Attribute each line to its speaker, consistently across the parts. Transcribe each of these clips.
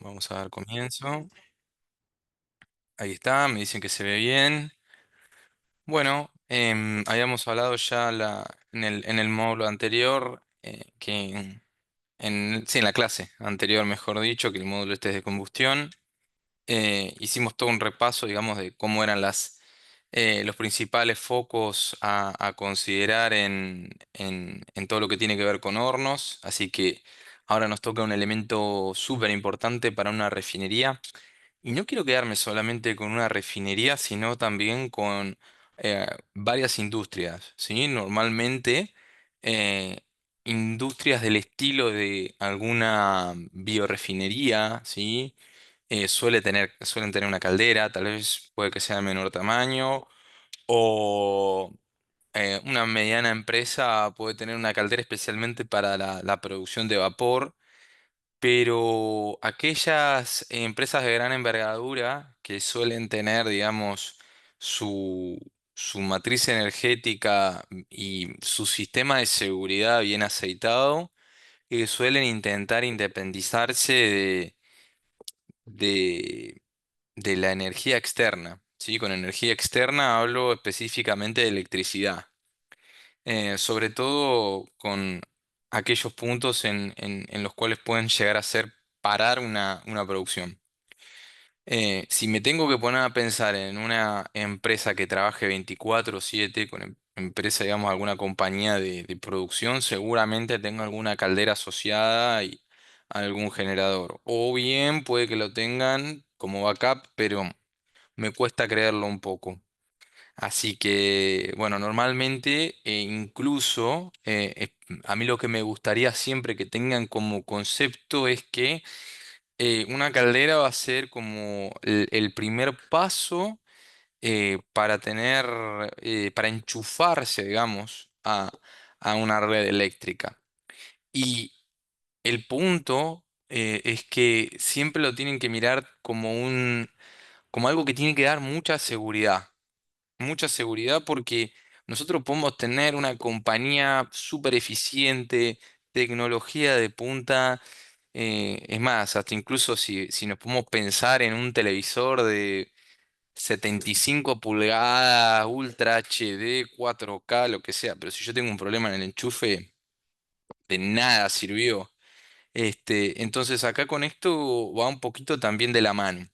Speaker 1: Vamos a dar comienzo. Ahí está, me dicen que se ve bien. Bueno, habíamos hablado ya en el módulo anterior, sí, en la clase anterior, mejor dicho, que el módulo este es de combustión. Hicimos todo un repaso, digamos, de cómo eran los principales focos a considerar en todo lo que tiene que ver con hornos. Así que ahora nos toca un elemento súper importante para una refinería. Y no quiero quedarme solamente con una refinería, sino también con varias industrias, ¿sí? Normalmente eh, industrias del estilo de alguna biorefinería, ¿sí? Suelen tener una caldera, tal vez puede que sea de menor tamaño, o una mediana empresa puede tener una caldera especialmente para la producción de vapor, pero aquellas empresas de gran envergadura que suelen tener, digamos, su, su matriz energética y su sistema de seguridad bien aceitado, suelen intentar independizarse de, de la energía externa. ¿Sí? Con energía externa hablo específicamente de electricidad, sobre todo con aquellos puntos en los cuales pueden llegar a hacer parar una producción. Si me tengo que poner a pensar en una empresa que trabaje 24/7, con empresa, digamos, alguna compañía de producción, seguramente tenga alguna caldera asociada y algún generador. O bien puede que lo tengan como backup, pero me cuesta creerlo un poco. Así que, bueno, normalmente incluso a mí lo que me gustaría siempre que tengan como concepto es que una caldera va a ser como el primer paso para enchufarse, digamos, a una red eléctrica. Y el punto es que siempre lo tienen que mirar como algo que tiene que dar mucha seguridad porque nosotros podemos tener una compañía súper eficiente, tecnología de punta, es más, hasta incluso si nos podemos pensar en un televisor de 75 pulgadas, Ultra HD, 4K, lo que sea, pero si yo tengo un problema en el enchufe, de nada sirvió. Entonces acá con esto va un poquito también de la mano.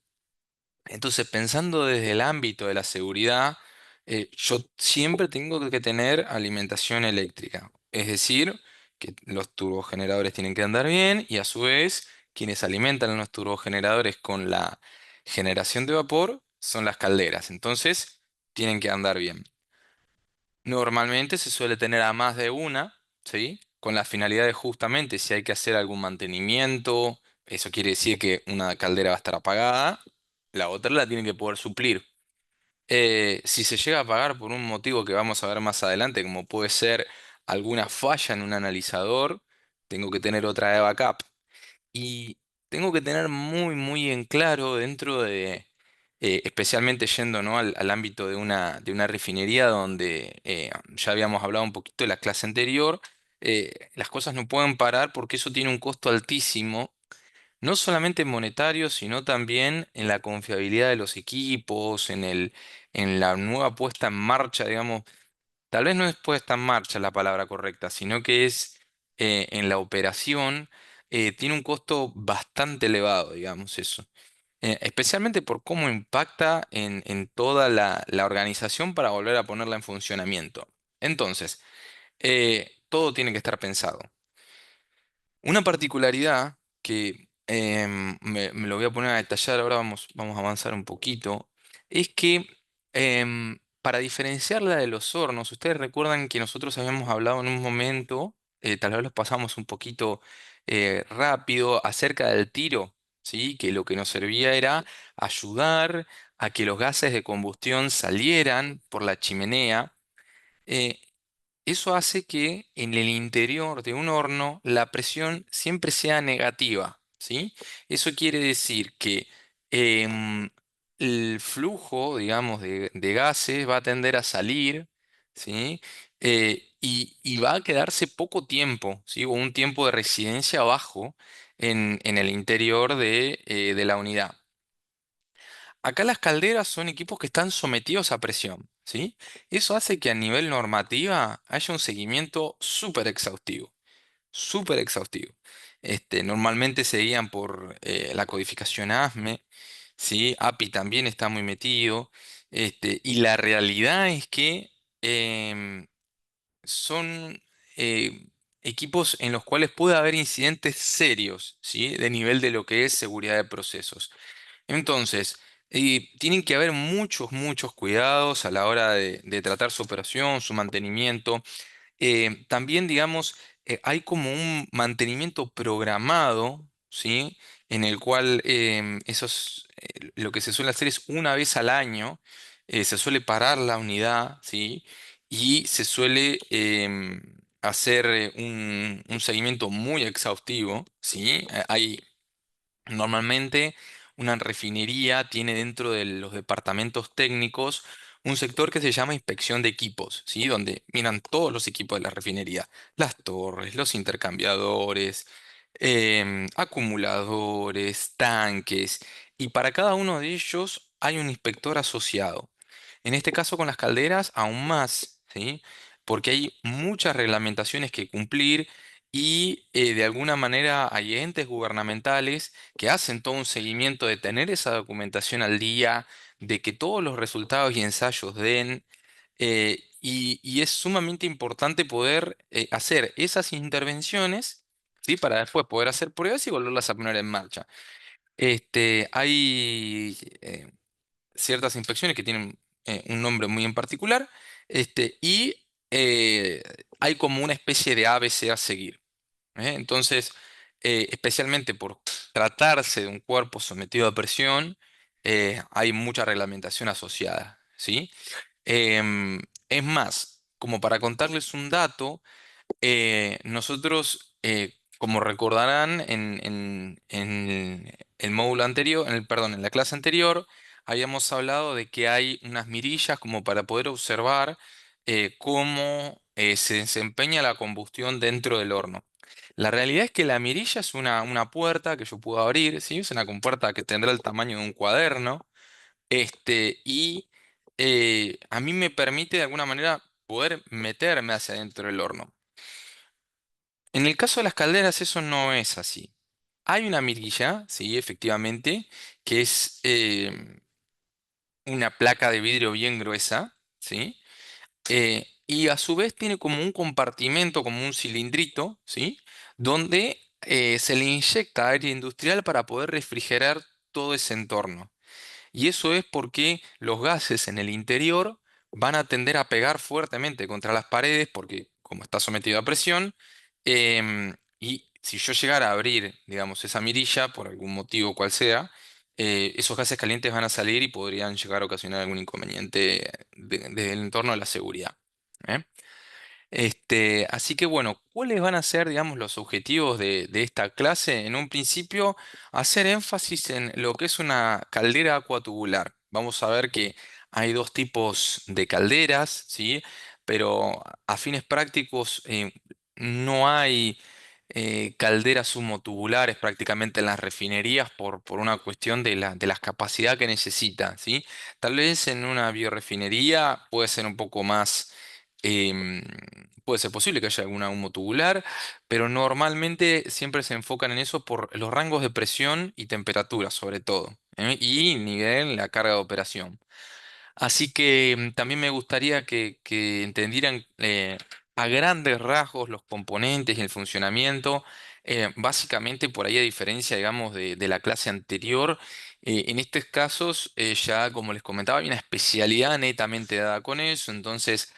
Speaker 1: Entonces, pensando desde el ámbito de la seguridad, yo siempre tengo que tener alimentación eléctrica. Es decir, que los turbogeneradores tienen que andar bien y a su vez, quienes alimentan los turbogeneradores con la generación de vapor son las calderas. Entonces, tienen que andar bien. Normalmente se suele tener a más de una, ¿sí? Con la finalidad de justamente si hay que hacer algún mantenimiento, eso quiere decir que una caldera va a estar apagada, la otra la tiene que poder suplir. Si se llega a apagar por un motivo que vamos a ver más adelante, como puede ser alguna falla en un analizador, tengo que tener otra de backup. Y tengo que tener muy, muy en claro dentro especialmente yendo, ¿no? al ámbito de una refinería donde ya habíamos hablado un poquito de la clase anterior, las cosas no pueden parar porque eso tiene un costo altísimo, no solamente monetario, sino también en la confiabilidad de los equipos, en la nueva puesta en marcha, digamos. Tal vez no es puesta en marcha la palabra correcta, sino que es en la operación, tiene un costo bastante elevado, digamos eso. Especialmente por cómo impacta en toda la organización para volver a ponerla en funcionamiento. Entonces, todo tiene que estar pensado. Una particularidad que me lo voy a poner a detallar, ahora vamos a avanzar un poquito, es que para diferenciarla de los hornos, ustedes recuerdan que nosotros habíamos hablado en un momento, tal vez los pasamos un poquito rápido, acerca del tiro, ¿sí? Que lo que nos servía era ayudar a que los gases de combustión salieran por la chimenea. eh, Eso hace que en el interior de un horno la presión siempre sea negativa, ¿sí? Eso quiere decir que em, el flujo, digamos, de gases va a tender a salir, ¿sí? Y va a quedarse poco tiempo, ¿sí? O un tiempo de residencia bajo en el interior de la unidad. Acá las calderas son equipos que están sometidos a presión, ¿sí? Eso hace que a nivel normativa haya un seguimiento súper exhaustivo. Normalmente se guían por la codificación ASME, ¿sí? API también está muy metido, y la realidad es que son eh, equipos en los cuales puede haber incidentes serios, ¿sí? De nivel de lo que es seguridad de procesos. Entonces, tienen que haber muchos cuidados a la hora de tratar su operación, su mantenimiento. También, digamos, hay como un mantenimiento programado, ¿sí? En el cual lo que se suele hacer es una vez al año, se suele parar la unidad, ¿sí? Y se suele hacer un seguimiento muy exhaustivo, ¿sí? Hay Normalmente, una refinería tiene dentro de los departamentos técnicos un sector que se llama inspección de equipos, ¿sí? Donde miran todos los equipos de la refinería, las torres, los intercambiadores, acumuladores, tanques, y para cada uno de ellos hay un inspector asociado. En este caso con las calderas, aún más, ¿sí? Porque hay muchas reglamentaciones que cumplir y de alguna manera hay entes gubernamentales que hacen todo un seguimiento de tener esa documentación al día, de que todos los resultados y ensayos den, y es sumamente importante poder hacer esas intervenciones, ¿sí? Para después poder hacer pruebas y volverlas a poner en marcha. Hay ciertas inspecciones que tienen un nombre muy en particular, y eh, hay como una especie de ABC a seguir. Entonces, especialmente por tratarse de un cuerpo sometido a presión, hay mucha reglamentación asociada, ¿sí? Em, es más, como para contarles un dato, nosotros, como recordarán, en el módulo anterior, perdón, en la clase anterior, habíamos hablado de que hay unas mirillas como para poder observar cómo se desempeña la combustión dentro del horno. La realidad es que la mirilla es una puerta que yo puedo abrir, ¿sí? Es una compuerta que tendrá el tamaño de un cuaderno, y a mí me permite de alguna manera poder meterme hacia dentro del horno. En el caso de las calderas eso no es así. Hay una mirilla, sí, efectivamente, que es una placa de vidrio bien gruesa, ¿sí? Y a su vez tiene como un compartimento, como un cilindrito, ¿sí? Donde se le inyecta aire industrial para poder refrigerar todo ese entorno. Y eso es porque los gases en el interior van a tender a pegar fuertemente contra las paredes porque como está sometido a presión, y si yo llegara a abrir, digamos, esa mirilla por algún motivo cual sea, esos gases calientes van a salir y podrían llegar a ocasionar algún inconveniente del entorno de la seguridad. ¿Eh? Así que bueno, ¿cuáles van a ser, digamos, los objetivos de esta clase? En un principio, hacer énfasis en lo que es una caldera acuatubular. Vamos a ver que hay dos tipos de calderas, ¿sí? Pero a fines prácticos no hay calderas sumotubulares prácticamente en las refinerías por una cuestión de las capacidades que necesitan, ¿sí? Tal vez en una biorefinería puede ser un poco más em, puede ser posible que haya alguna humo tubular, pero normalmente siempre se enfocan en eso por los rangos de presión y temperatura, sobre todo, y nivel, la carga de operación. Así que también me gustaría que entendieran a grandes rasgos los componentes y el funcionamiento. Básicamente, por ahí, a diferencia, digamos, de la clase anterior, en estos casos, ya como les comentaba, hay una especialidad netamente dada con eso. Entonces,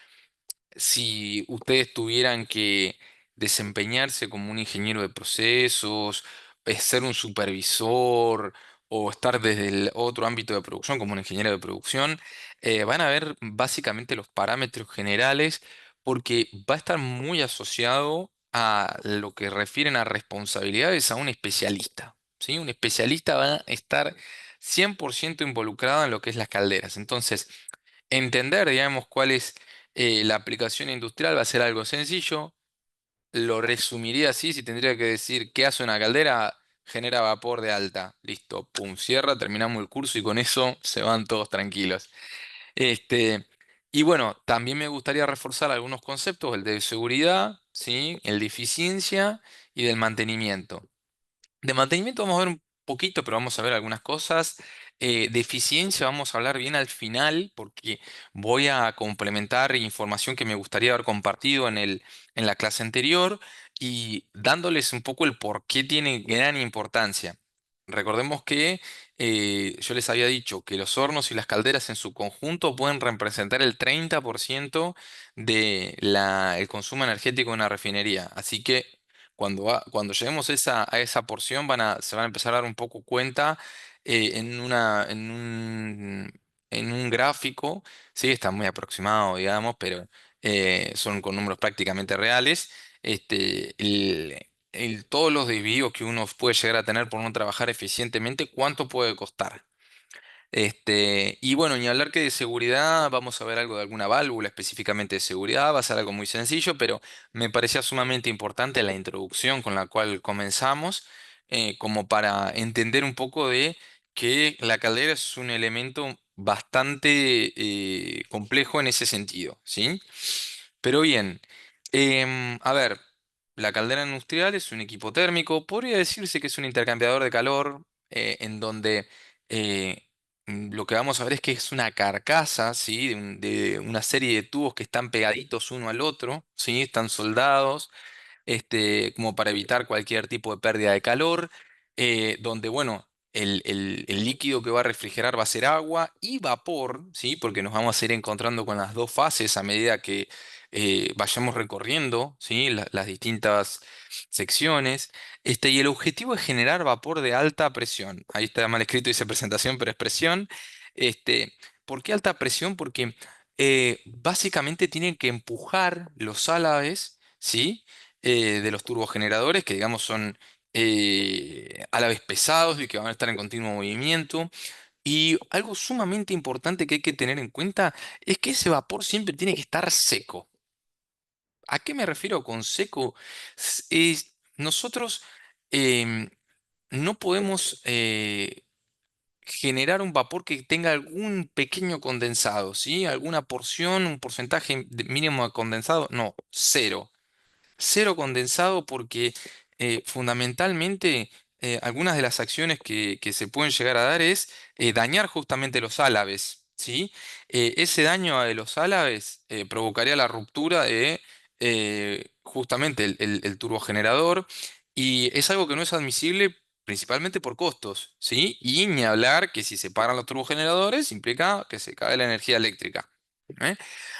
Speaker 1: si ustedes tuvieran que desempeñarse como un ingeniero de procesos, ser un supervisor o estar desde el otro ámbito de producción como un ingeniero de producción, van a ver básicamente los parámetros generales porque va a estar muy asociado a lo que refieren a responsabilidades a un especialista. ¿Sí? Un especialista va a estar 100% involucrado en lo que es las calderas. Entonces, entender, digamos, cuál es la aplicación industrial va a ser algo sencillo. Lo resumiría así, si tendría que decir qué hace una caldera, genera vapor de alta. Listo, pum, cierra, terminamos el curso y con eso se van todos tranquilos. Este, y bueno, también me gustaría reforzar algunos conceptos, el de seguridad, ¿sí? El de eficiencia y del mantenimiento. De mantenimiento vamos a ver un poquito, pero vamos a ver algunas cosas. De eficiencia vamos a hablar bien al final, porque voy a complementar información que me gustaría haber compartido en la clase anterior y dándoles un poco el por qué tiene gran importancia. Recordemos que yo les había dicho que los hornos y las calderas en su conjunto pueden representar el 30% de el consumo energético de una refinería. Así que cuando lleguemos a esa porción se van a empezar a dar un poco cuenta en un gráfico, sí, está muy aproximado, digamos, pero son con números prácticamente reales. Todos los desvíos que uno puede llegar a tener por no trabajar eficientemente, ¿cuánto puede costar? Y bueno, ni hablar que de seguridad, vamos a ver algo de alguna válvula específicamente de seguridad, va a ser algo muy sencillo, pero me parecía sumamente importante la introducción con la cual comenzamos, como para entender un poco de que la caldera es un elemento bastante complejo en ese sentido, ¿sí? Pero bien, a ver, la caldera industrial es un equipo térmico, podría decirse que es un intercambiador de calor, en donde... eh, lo que vamos a ver es que es una carcasa, ¿sí? De una serie de tubos que están pegaditos uno al otro, ¿sí? Están soldados, como para evitar cualquier tipo de pérdida de calor, donde, bueno, el líquido que va a refrigerar va a ser agua y vapor, ¿sí? Porque nos vamos a ir encontrando con las dos fases a medida que vayamos recorriendo, ¿sí? Las distintas secciones. Y el objetivo es generar vapor de alta presión. Ahí está mal escrito, dice presentación, pero es presión. Este, ¿Por qué alta presión? Porque básicamente tienen que empujar los álabes, ¿sí? De los turbogeneradores, que digamos son a la vez pesados y que van a estar en continuo movimiento. Y algo sumamente importante que hay que tener en cuenta es que ese vapor siempre tiene que estar seco. ¿A qué me refiero con seco? Nosotros em, no podemos generar un vapor que tenga algún pequeño condensado, ¿sí? Alguna porción, un porcentaje mínimo de condensado. No, cero. Cero condensado porque fundamentalmente algunas de las acciones que se pueden llegar a dar es dañar justamente los álabes, ¿sí? Ese daño de los álabes provocaría la ruptura de justamente el turbogenerador y es algo que no es admisible principalmente por costos, ¿sí? Y ni hablar que si se paran los turbogeneradores implica que se cae la energía eléctrica. ¿Eh?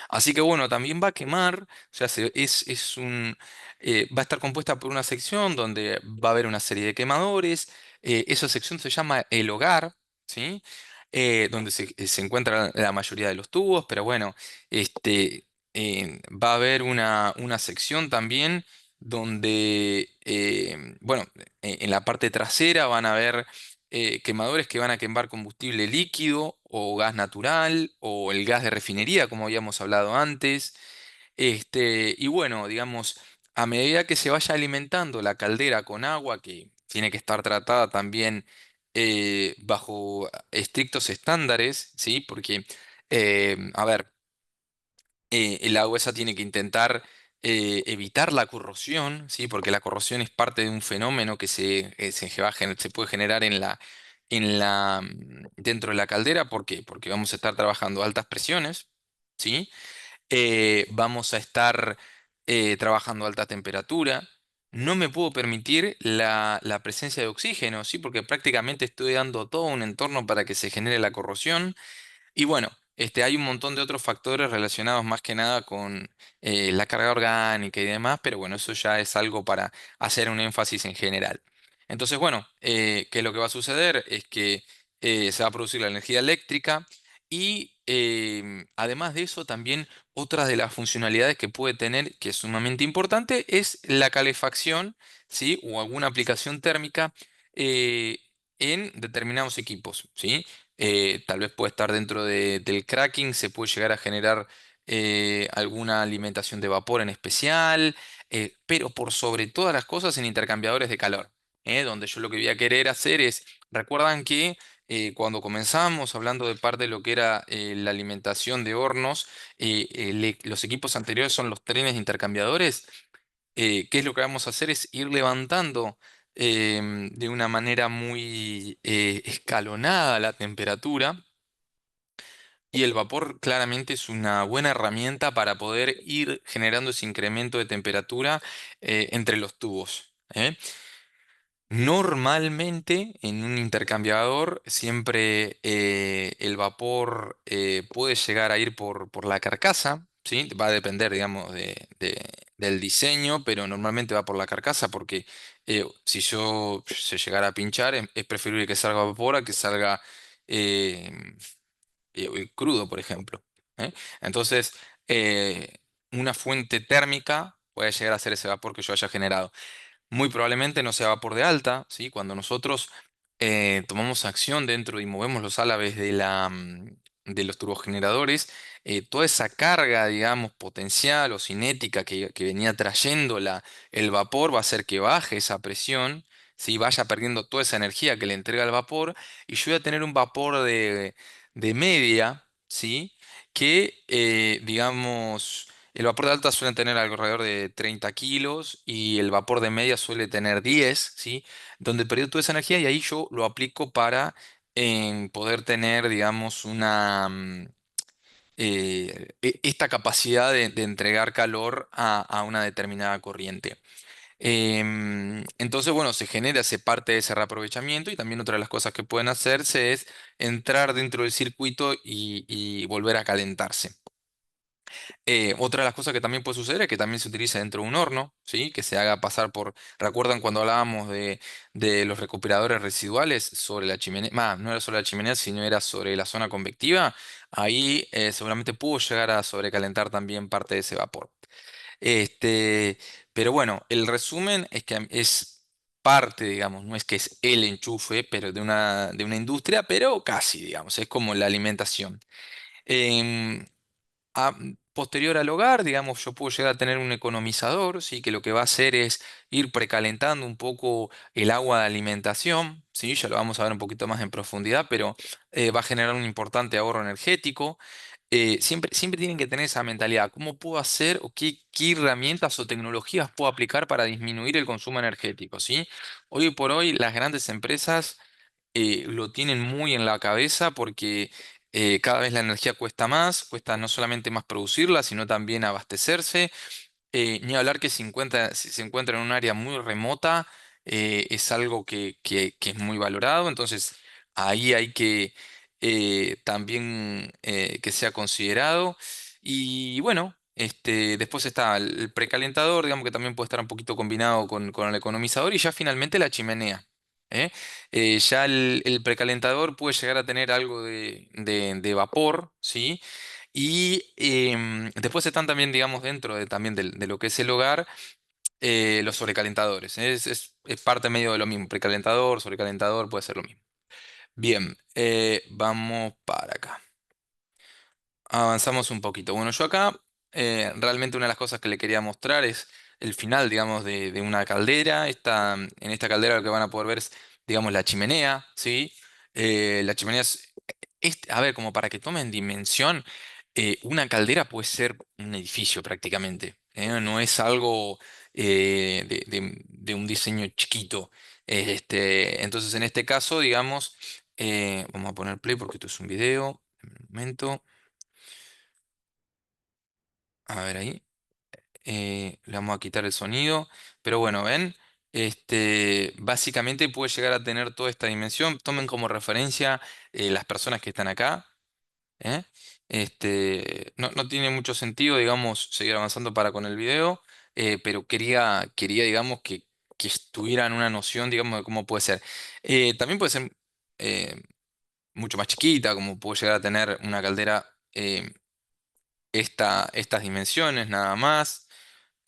Speaker 1: Así que bueno, también va a quemar, o sea, va a estar compuesta por una sección donde va a haber una serie de quemadores. Esa sección se llama el hogar, ¿sí? Donde se encuentra la mayoría de los tubos, pero bueno, va a haber una sección también donde, bueno, en la parte trasera van a haber quemadores que van a quemar combustible líquido o gas natural o el gas de refinería, como habíamos hablado antes. Y bueno, digamos, a medida que se vaya alimentando la caldera con agua, que tiene que estar tratada también bajo estrictos estándares, ¿sí? Porque, a ver, el agua esa tiene que intentar evitar la corrosión, ¿sí? Porque la corrosión es parte de un fenómeno que se puede generar dentro de la caldera. ¿Por qué? Porque vamos a estar trabajando a altas presiones, ¿sí? Vamos a estar trabajando a alta temperatura. No me puedo permitir la presencia de oxígeno, ¿sí? Porque prácticamente estoy dando todo un entorno para que se genere la corrosión. Y bueno, hay un montón de otros factores relacionados más que nada con la carga orgánica y demás, pero bueno, eso ya es algo para hacer un énfasis en general. Entonces, bueno, ¿qué es lo que va a suceder? Es que se va a producir la energía eléctrica y además de eso, también otra de las funcionalidades que puede tener, que es sumamente importante, es la calefacción, ¿sí? O alguna aplicación térmica en determinados equipos, ¿sí? Tal vez puede estar dentro del cracking, se puede llegar a generar alguna alimentación de vapor en especial, pero por sobre todas las cosas en intercambiadores de calor. donde yo lo que voy a querer hacer es, recuerdan que cuando comenzamos hablando de parte de lo que era la alimentación de hornos, los equipos anteriores son los trenes intercambiadores. ¿Qué es lo que vamos a hacer? Es ir levantando de una manera muy escalonada la temperatura, y el vapor claramente es una buena herramienta para poder ir generando ese incremento de temperatura entre los tubos. ¿Eh? Normalmente en un intercambiador siempre el vapor puede llegar a ir por la carcasa, ¿sí? Va a depender, digamos, del diseño, pero normalmente va por la carcasa porque si yo se llegara a pinchar, es preferible que salga vapor a que salga eh, crudo, por ejemplo. ¿Eh? Entonces, eh, una fuente térmica puede llegar a ser ese vapor que yo haya generado. Muy probablemente no sea vapor de alta, ¿sí? Cuando nosotros tomamos acción dentro y movemos los álabes de los turbogeneradores, toda esa carga, digamos, potencial o cinética que venía trayendo el vapor va a hacer que baje esa presión, ¿sí? Vaya perdiendo toda esa energía que le entrega el vapor, y yo voy a tener un vapor de media, ¿sí? Que, digamos, el vapor de alta suele tener alrededor de 30 kilos y el vapor de media suele tener 10, ¿sí? Donde perdió toda esa energía, y ahí yo lo aplico para poder tener, digamos, esta capacidad de entregar calor a una determinada corriente. Entonces, bueno, se genera, se parte de ese reaprovechamiento, y también otra de las cosas que pueden hacerse es entrar dentro del circuito y volver a calentarse. Otra de las cosas que también puede suceder es que también se utiliza dentro de un horno, ¿sí? Que se haga pasar por, ¿recuerdan cuando hablábamos de los recuperadores residuales sobre la chimenea? No era sobre la chimenea, sino era sobre la zona convectiva. Ahí seguramente pudo llegar a sobrecalentar también parte de ese vapor. Este, pero bueno, el resumen es que es parte, digamos, no es que es el enchufe, pero de una industria, pero casi, digamos, es como la alimentación. Em, Posterior al hogar, digamos, yo puedo llegar a tener un economizador, ¿sí? Que lo que va a hacer es ir precalentando un poco el agua de alimentación, ¿sí? Ya lo vamos a ver un poquito más en profundidad, pero va a generar un importante ahorro energético. Siempre tienen que tener esa mentalidad: ¿cómo puedo hacer o qué herramientas o tecnologías puedo aplicar para disminuir el consumo energético, ¿sí? Hoy por hoy las grandes empresas lo tienen muy en la cabeza porque cada vez la energía cuesta más, cuesta no solamente más producirla, sino también abastecerse. Ni hablar que si se encuentra en un área muy remota, es algo que es muy valorado, entonces ahí hay que también que sea considerado. Y bueno, después está el precalentador, digamos que también puede estar un poquito combinado con el economizador, y ya finalmente la chimenea. ¿Eh? Ya el precalentador puede llegar a tener algo de vapor, ¿sí? Y después están también, digamos, dentro también de lo que es el hogar, los sobrecalentadores. Es parte medio de lo mismo. Precalentador, sobrecalentador, puede ser lo mismo. Bien, vamos para acá. Avanzamos un poquito. Bueno, yo acá realmente una de las cosas que le quería mostrar es el final, digamos, de una caldera. En esta caldera lo que van a poder ver es, digamos, la chimenea, ¿sí? La chimenea a ver, como para que tomen dimensión, una caldera puede ser un edificio prácticamente, ¿eh? No es algo de un diseño chiquito. Entonces, en este caso, digamos, vamos a poner play porque esto es un video. Un momento. A ver ahí. Le vamos a quitar el sonido. Pero bueno, ven. Básicamente puede llegar a tener toda esta dimensión. Tomen como referencia las personas que están acá. ¿Eh? No tiene mucho sentido, digamos, seguir avanzando para con el video, pero quería, digamos, que tuvieran una noción, digamos, de cómo puede ser. También puede ser eh, mucho más chiquita, como puede llegar a tener una caldera estas dimensiones, nada más.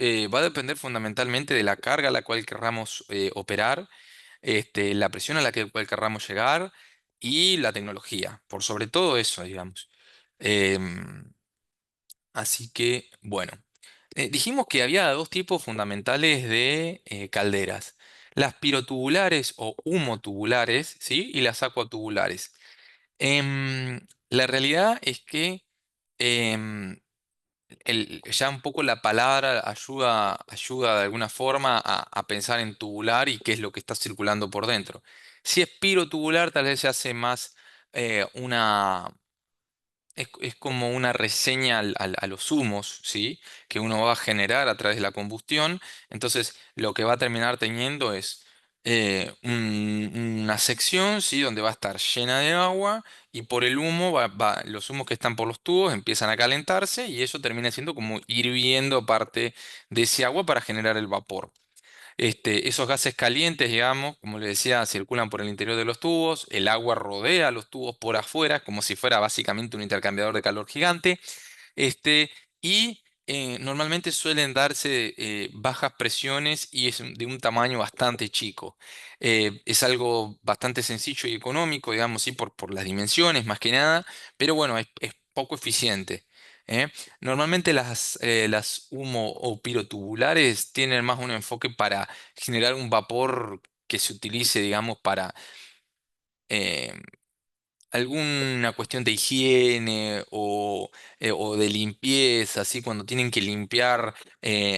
Speaker 1: Va a depender fundamentalmente de la carga a la cual querramos operar, la presión a la cual querramos llegar, y la tecnología, por sobre todo eso, digamos. Em, Así que, bueno, dijimos que había dos tipos fundamentales de calderas. las pirotubulares o humotubulares, ¿sí? Y las acuatubulares. La realidad es que em, ya un poco la palabra ayuda de alguna forma a pensar en tubular y qué es lo que está circulando por dentro. Si es pirotubular, tal vez se hace más una es como una reseña a los humos, ¿sí? Que uno va a generar a través de la combustión. Entonces, lo que va a terminar teniendo es una sección, ¿sí? Donde va a estar llena de agua y por el humo, los humos que están por los tubos empiezan a calentarse y eso termina siendo como hirviendo parte de ese agua para generar el vapor. Esos gases calientes, digamos, como les decía, circulan por el interior de los tubos, el agua rodea los tubos por afuera, como si fuera básicamente un intercambiador de calor gigante. este, y Normalmente suelen darse bajas presiones y es de un tamaño bastante chico. Es algo bastante sencillo y económico, digamos, sí, por las dimensiones más que nada, pero bueno, es poco eficiente. ¿Eh? Normalmente las humo o pirotubulares tienen más un enfoque para generar un vapor que se utilice, digamos, para eh, alguna cuestión de higiene o de limpieza, así cuando tienen que limpiar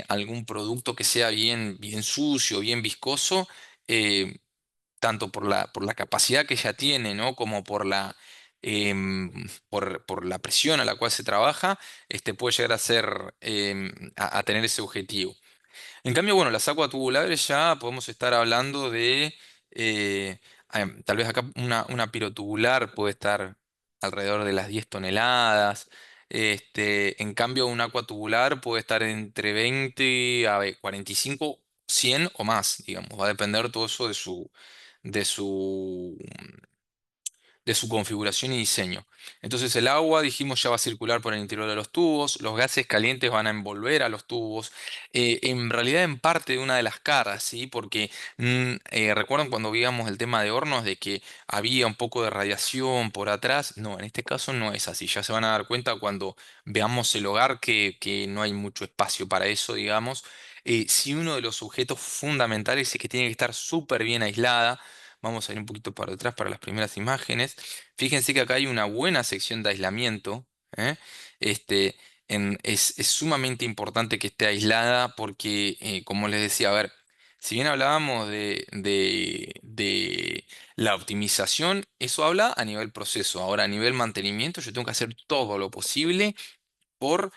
Speaker 1: algún producto que sea bien sucio, bien viscoso, eh, tanto por la capacidad que ya tiene, ¿no? Como por la presión a la cual se trabaja, puede llegar a ser, a tener ese objetivo. En cambio, bueno, las aguas tubulares ya podemos estar hablando de, eh, tal vez acá una pirotubular puede estar alrededor de las 10 toneladas. En cambio, un agua tubular puede estar entre 20 a 45, 100 o más, digamos. Va a depender todo eso de su, de su configuración y diseño. Entonces el agua, dijimos, ya va a circular por el interior de los tubos, los gases calientes van a envolver a los tubos, en realidad en parte de una de las caras, ¿sí? Porque recuerdan cuando veíamos el tema de hornos de que había un poco de radiación por atrás. No, en este caso no es así, ya se van a dar cuenta cuando veamos el hogar que no hay mucho espacio para eso, digamos. Si uno de los sujetos fundamentales es que tiene que estar súper bien aislada. Vamos a ir un poquito para atrás para las primeras imágenes. Fíjense que acá hay una buena sección de aislamiento. ¿Eh? Este, es sumamente importante que esté aislada porque, como les decía, a ver, si bien hablábamos de la optimización, eso habla a nivel proceso. Ahora, a nivel mantenimiento, yo tengo que hacer todo lo posible por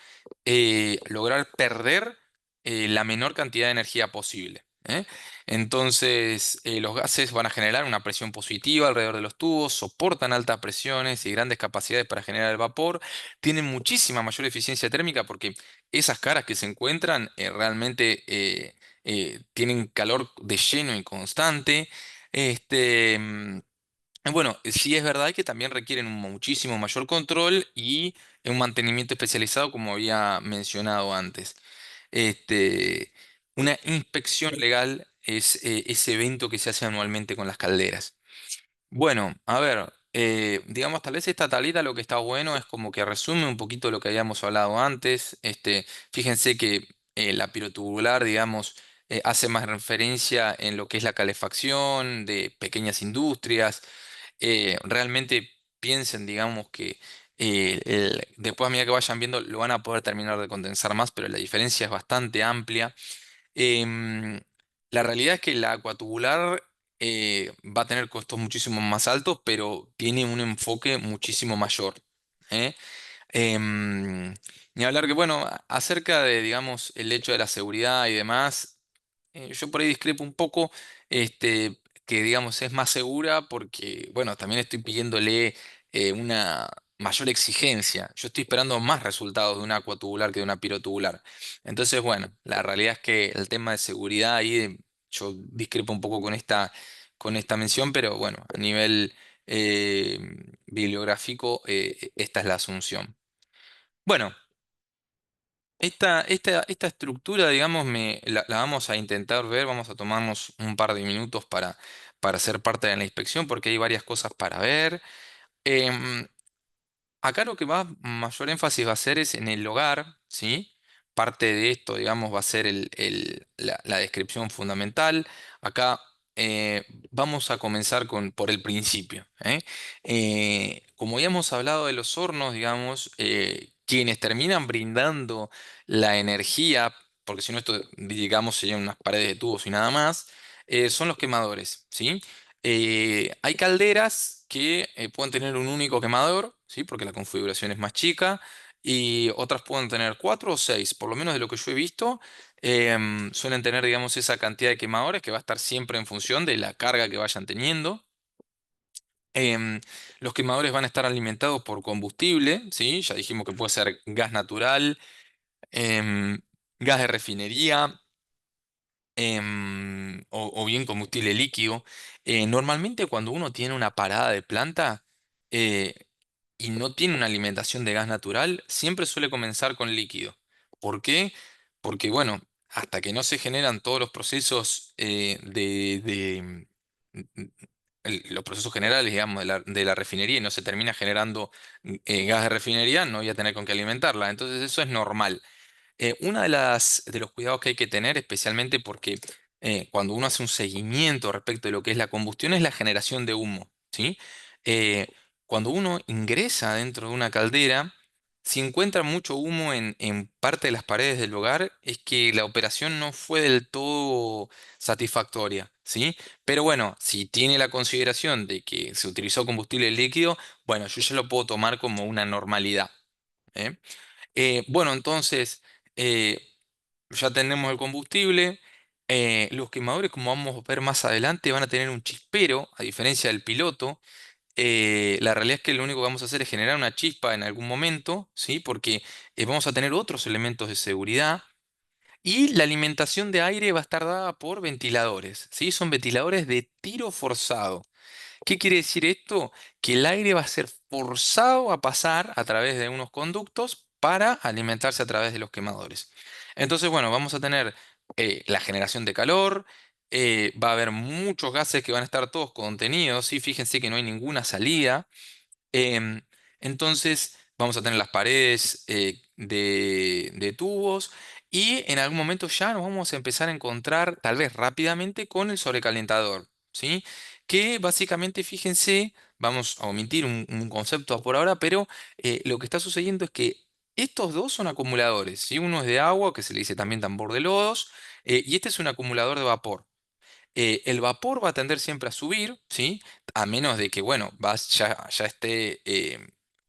Speaker 1: lograr perder la menor cantidad de energía posible. ¿Eh? Entonces, los gases van a generar una presión positiva alrededor de los tubos, soportan altas presiones y grandes capacidades para generar el vapor, tienen muchísima mayor eficiencia térmica porque esas caras que se encuentran realmente tienen calor de lleno y constante. Este, mm, bueno, sí es verdad que también requieren un muchísimo mayor control y un mantenimiento especializado, como había mencionado antes. Este, una inspección legal es ese evento que se hace anualmente con las calderas. Bueno, a ver, digamos, tal vez esta tablita lo que está bueno es como que resume un poquito lo que habíamos hablado antes. Fíjense que la pirotubular, digamos, hace más referencia en lo que es la calefacción de pequeñas industrias. Realmente piensen, digamos, que después a medida que vayan viendo lo van a poder terminar de condensar más, pero la diferencia es bastante amplia. Em, la realidad es que la acuatubular va a tener costos muchísimo más altos, pero tiene un enfoque muchísimo mayor. ¿Eh? Em, Ni hablar que, bueno, acerca de, digamos, el hecho de la seguridad y demás, yo por ahí discrepo un poco, que digamos es más segura porque, bueno, también estoy pidiéndole una mayor exigencia. Yo estoy esperando más resultados de una acuatubular que de una pirotubular. Entonces, bueno, la realidad es que el tema de seguridad ahí, yo discrepo un poco con esta mención, pero bueno, a nivel eh, bibliográfico, esta es la asunción. Bueno. Esta estructura, digamos, la vamos a intentar ver, vamos a tomarnos un par de minutos para ser parte de la inspección porque hay varias cosas para ver. Em, Acá lo que va mayor énfasis va a ser es en el hogar, ¿sí? Parte de esto, digamos, va a ser la descripción fundamental. Acá vamos a comenzar por el principio, ¿eh? Como ya hemos hablado de los hornos, digamos, quienes terminan brindando la energía, porque si no esto, digamos, serían unas paredes de tubos y nada más, son los quemadores, ¿sí? Hay calderas que pueden tener un único quemador, ¿sí? Porque la configuración es más chica, y otras pueden tener cuatro o seis, por lo menos de lo que yo he visto suelen tener, digamos, esa cantidad de quemadores que va a estar siempre en función de la carga que vayan teniendo. Em, los quemadores van a estar alimentados por combustible, ¿sí? Ya dijimos que puede ser gas natural, em, gas de refinería, o bien combustible líquido. Normalmente cuando uno tiene una parada de planta eh, y no tiene una alimentación de gas natural, siempre suele comenzar con líquido. ¿Por qué? Porque bueno, hasta que no se generan todos los procesos los procesos generales, digamos, de la refinería y no se termina generando gas de refinería, no voy a tener con qué alimentarla. Entonces eso es normal. Una de los cuidados que hay que tener, especialmente porque cuando uno hace un seguimiento respecto de lo que es la combustión, es la generación de humo, ¿sí? Eh, Cuando uno ingresa dentro de una caldera, si encuentra mucho humo en parte de las paredes del lugar, es que la operación no fue del todo satisfactoria, ¿sí? Pero bueno, si tiene la consideración de que se utilizó combustible líquido, bueno, yo ya lo puedo tomar como una normalidad. ¿Eh? Bueno, entonces eh, ya tenemos el combustible. Los quemadores, como vamos a ver más adelante, van a tener un chispero, a diferencia del piloto. La realidad es que lo único que vamos a hacer es generar una chispa en algún momento, ¿sí? Porque vamos a tener otros elementos de seguridad. Y la alimentación de aire va a estar dada por ventiladores, ¿sí? Son ventiladores de tiro forzado. ¿Qué quiere decir esto? Que el aire va a ser forzado a pasar a través de unos conductos para alimentarse a través de los quemadores. Entonces, bueno, vamos a tener la generación de calor, va a haber muchos gases que van a estar todos contenidos, ¿sí? Fíjense que no hay ninguna salida. Em, entonces vamos a tener las paredes de tubos y en algún momento ya nos vamos a empezar a encontrar, tal vez rápidamente, con el sobrecalentador, ¿sí? Que básicamente, fíjense, vamos a omitir un concepto por ahora, pero lo que está sucediendo es que estos dos son acumuladores, ¿sí? Uno es de agua, que se le dice también tambor de lodos, y este es un acumulador de vapor. El vapor va a tender siempre a subir, ¿sí? A menos de que, bueno, ya esté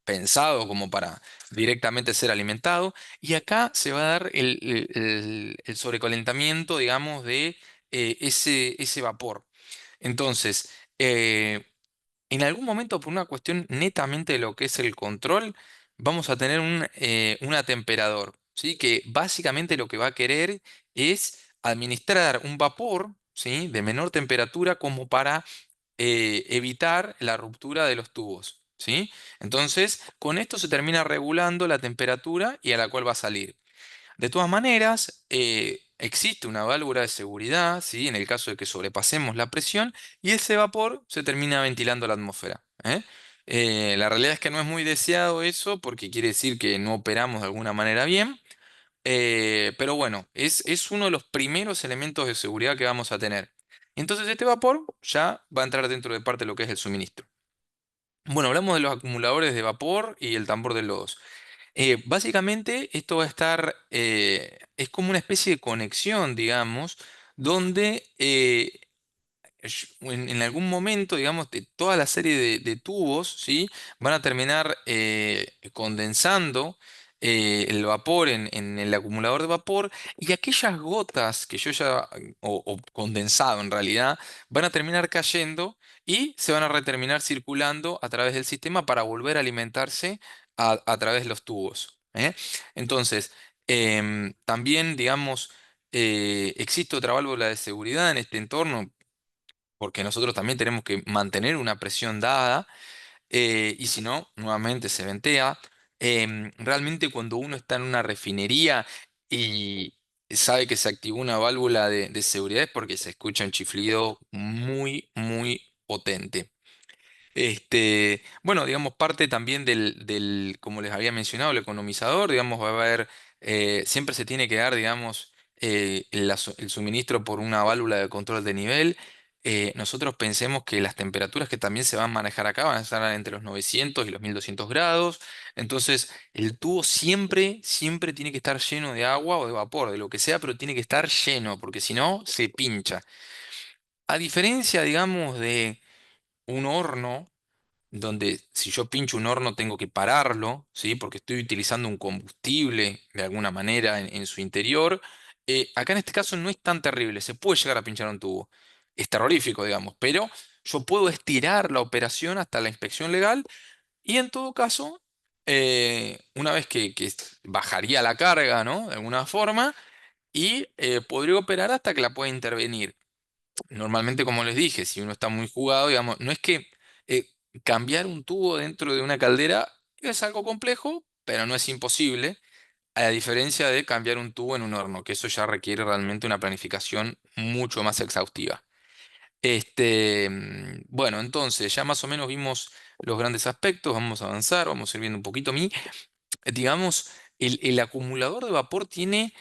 Speaker 1: pensado como para directamente ser alimentado. Y acá se va a dar el sobrecalentamiento, digamos, de ese vapor. Entonces, eh, en algún momento, por una cuestión netamente de lo que es el control, vamos a tener un atemperador, ¿sí? Que básicamente lo que va a querer es administrar un vapor, ¿sí? De menor temperatura como para evitar la ruptura de los tubos, ¿sí? Entonces, con esto se termina regulando la temperatura y a la cual va a salir. De todas maneras, existe una válvula de seguridad, ¿sí? En el caso de que sobrepasemos la presión y ese vapor se termina ventilando a la atmósfera. La realidad es que no es muy deseado eso porque quiere decir que no operamos de alguna manera bien, pero bueno, es uno de los primeros elementos de seguridad que vamos a tener. Entonces este vapor ya va a entrar dentro de parte de lo que es el suministro. Bueno, hablamos de los acumuladores de vapor y el tambor de lodos. Básicamente esto va a estar, es como una especie de conexión, digamos, donde en algún momento, digamos, de toda la serie de tubos, ¿sí? Van a terminar condensando el vapor en el acumulador de vapor y aquellas gotas que yo ya, o condensado en realidad, van a terminar cayendo y se van a reterminar circulando a través del sistema para volver a alimentarse a través de los tubos. Entonces, también, digamos, existe otra válvula de seguridad en este entorno porque nosotros también tenemos que mantener una presión dada y si no, nuevamente se ventea. Realmente cuando uno está en una refinería y sabe que se activó una válvula de seguridad es porque se escucha un chiflido muy, muy potente. Bueno, digamos, parte también como les había mencionado, el economizador, digamos, va a haber, siempre se tiene que dar, digamos, el suministro por una válvula de control de nivel. nosotros pensemos que las temperaturas que también se van a manejar acá van a estar entre los 900 y los 1200 grados. Entonces, el tubo siempre, siempre tiene que estar lleno de agua o de vapor, de lo que sea, pero tiene que estar lleno, porque si no, se pincha. A diferencia, digamos, de un horno, donde si yo pincho un horno tengo que pararlo, ¿sí? Porque estoy utilizando un combustible de alguna manera en su interior. Acá en este caso no es tan terrible, se puede llegar a pinchar un tubo. Es terrorífico, digamos, pero yo puedo estirar la operación hasta la inspección legal y en todo caso, una vez que bajaría la carga, ¿no? De alguna forma, y podría operar hasta que la pueda intervenir. Normalmente, como les dije, si uno está muy jugado, digamos, no es que eh, cambiar un tubo dentro de una caldera es algo complejo, pero no es imposible, a diferencia de cambiar un tubo en un horno, que eso ya requiere realmente una planificación mucho más exhaustiva. Bueno, entonces ya más o menos vimos los grandes aspectos, vamos a avanzar, vamos a ir viendo un poquito. Digamos, el acumulador de vapor tiene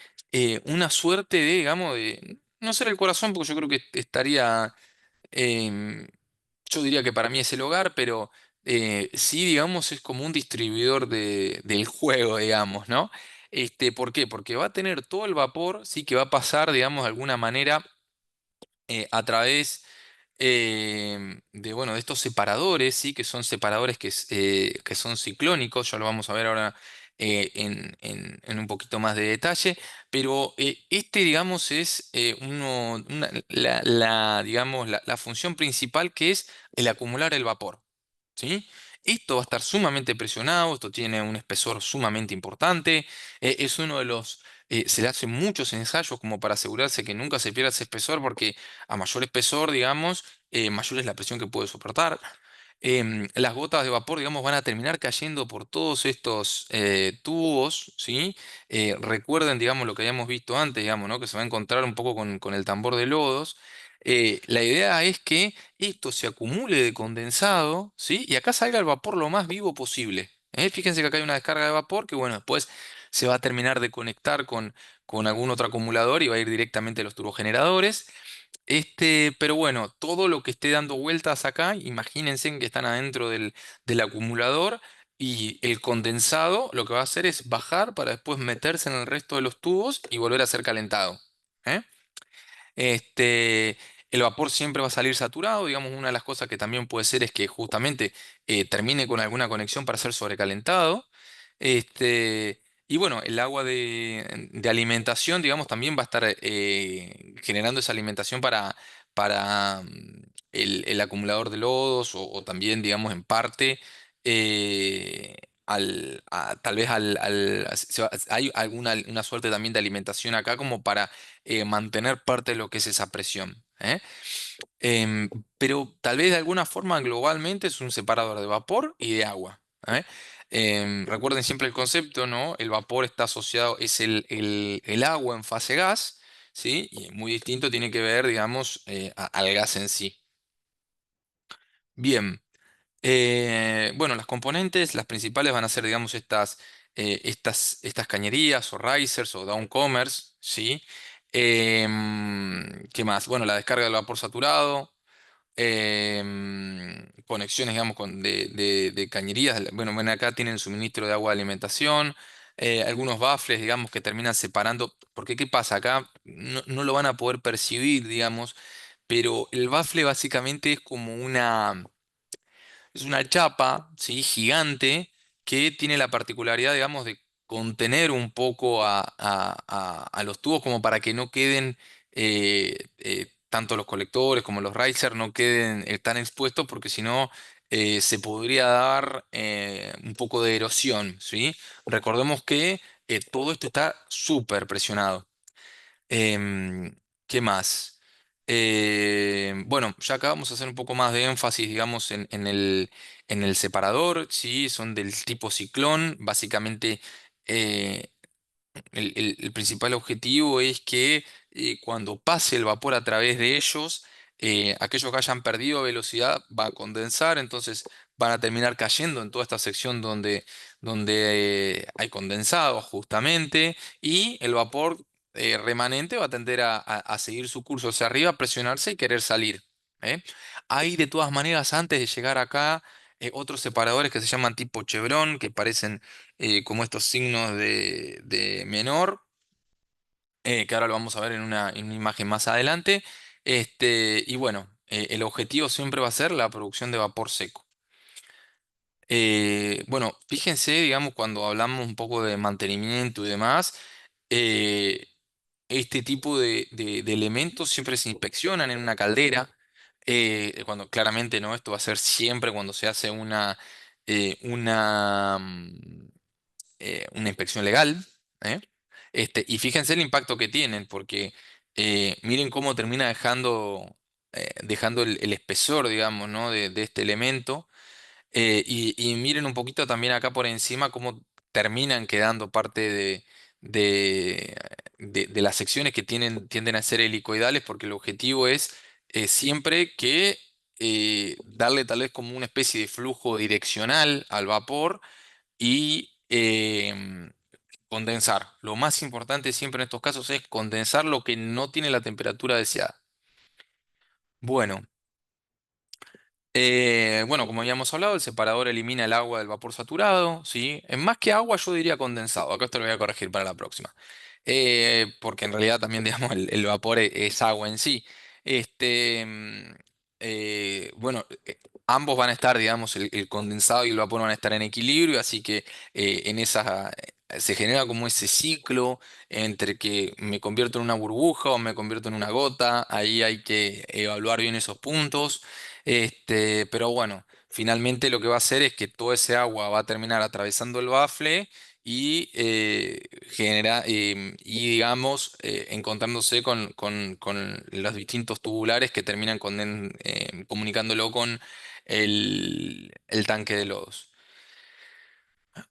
Speaker 1: una suerte de, digamos, de no ser el corazón, porque yo creo que estaría Em, yo diría que para mí es el hogar, pero sí, digamos, es como un distribuidor del juego, digamos, ¿no? ¿Por qué? Porque va a tener todo el vapor, sí, que va a pasar, digamos, de alguna manera a través de, bueno, de estos separadores, sí, que son separadores que son ciclónicos, ya lo vamos a ver ahora en un poquito más de detalle, pero digamos, es digamos, la función principal que es el acumular el vapor, ¿sí? Esto va a estar sumamente presionado, esto tiene un espesor sumamente importante, es uno de los... se le hacen muchos ensayos como para asegurarse que nunca se pierda ese espesor, porque a mayor espesor, digamos, mayor es la presión que puede soportar. Las gotas de vapor, digamos, van a terminar cayendo por todos estos tubos, ¿sí? Recuerden, digamos, lo que habíamos visto antes, digamos, ¿no? Que se va a encontrar un poco con el tambor de lodos. La idea es que esto se acumule de condensado, ¿sí? Y acá salga el vapor lo más vivo posible. Fíjense que acá hay una descarga de vapor que, bueno, después se va a terminar de conectar con algún otro acumulador y va a ir directamente a los turbogeneradores. Pero bueno, todo lo que esté dando vueltas acá, imagínense que están adentro del acumulador y el condensado lo que va a hacer es bajar para después meterse en el resto de los tubos y volver a ser calentado. ¿eh? Este, el vapor siempre va a salir saturado, digamos, una de las cosas que también puede ser es que justamente termine con alguna conexión para ser sobrecalentado. Y bueno, el agua de alimentación, digamos, también va a estar generando esa alimentación para el acumulador de lodos o también, digamos, en parte, tal vez hay alguna una suerte también de alimentación acá como para mantener parte de lo que es esa presión. Em, pero tal vez de alguna forma globalmente es un separador de vapor y de agua. ¿eh? Recuerden siempre el concepto, ¿no? El vapor está asociado, es el agua en fase gas, ¿sí? Y muy distinto tiene que ver, digamos, al gas en sí. Bien. Bueno, las componentes, las principales van a ser, digamos, estas cañerías o risers o downcomers, ¿sí? ¿Qué más? Bueno, la descarga del vapor saturado, conexiones, digamos, de cañerías. Bueno, acá tienen suministro de agua de alimentación, algunos baffles, digamos, que terminan separando, porque ¿qué pasa? Acá no lo van a poder percibir, digamos, pero el baffle básicamente es como es una chapa, ¿sí? Gigante que tiene la particularidad, digamos, de contener un poco a los tubos como para que no queden, tanto los colectores como los risers no queden tan expuestos porque si no se podría dar un poco de erosión, ¿sí? Recordemos que todo esto está súper presionado. Em, ¿Qué más? Bueno, ya acá vamos a hacer un poco más de énfasis, digamos, en el separador, ¿sí? Son del tipo ciclón. Básicamente, eh, el principal objetivo es que cuando pase el vapor a través de ellos, aquellos que hayan perdido velocidad va a condensar, entonces van a terminar cayendo en toda esta sección donde hay condensado justamente, y el vapor remanente va a tender a seguir su curso hacia arriba, presionarse y querer salir. ¿eh? Hay de todas maneras, antes de llegar acá, otros separadores que se llaman tipo chevron, que parecen como estos signos de menor, que ahora lo vamos a ver en una imagen más adelante. Y bueno, el objetivo siempre va a ser la producción de vapor seco. Bueno, fíjense, digamos, cuando hablamos un poco de mantenimiento y demás, eh, este tipo de elementos siempre se inspeccionan en una caldera. Cuando claramente no, esto va a ser siempre cuando se hace una inspección legal. ¿Eh? Y fíjense el impacto que tienen, porque miren cómo termina dejando el espesor, digamos, ¿no? de este elemento. Y miren un poquito también acá por encima cómo terminan quedando parte de, de las secciones que tienden a ser helicoidales, porque el objetivo es siempre que darle tal vez como una especie de flujo direccional al vapor y condensar. Lo más importante siempre en estos casos es condensar lo que no tiene la temperatura deseada. Bueno. Bueno, como habíamos hablado, el separador elimina el agua del vapor saturado, ¿sí? En más que agua, yo diría condensado. Acá esto lo voy a corregir para la próxima. Porque en realidad también, digamos, el vapor es agua en sí. Bueno, ambos van a estar, digamos, el condensado y el vapor van a estar en equilibrio, así que se genera como ese ciclo entre que me convierto en una burbuja o me convierto en una gota. Ahí hay que evaluar bien esos puntos. Pero bueno, finalmente lo que va a hacer es que todo ese agua va a terminar atravesando el bafle y, y digamos, encontrándose con los distintos tubulares que terminan comunicándolo con el tanque de lodos.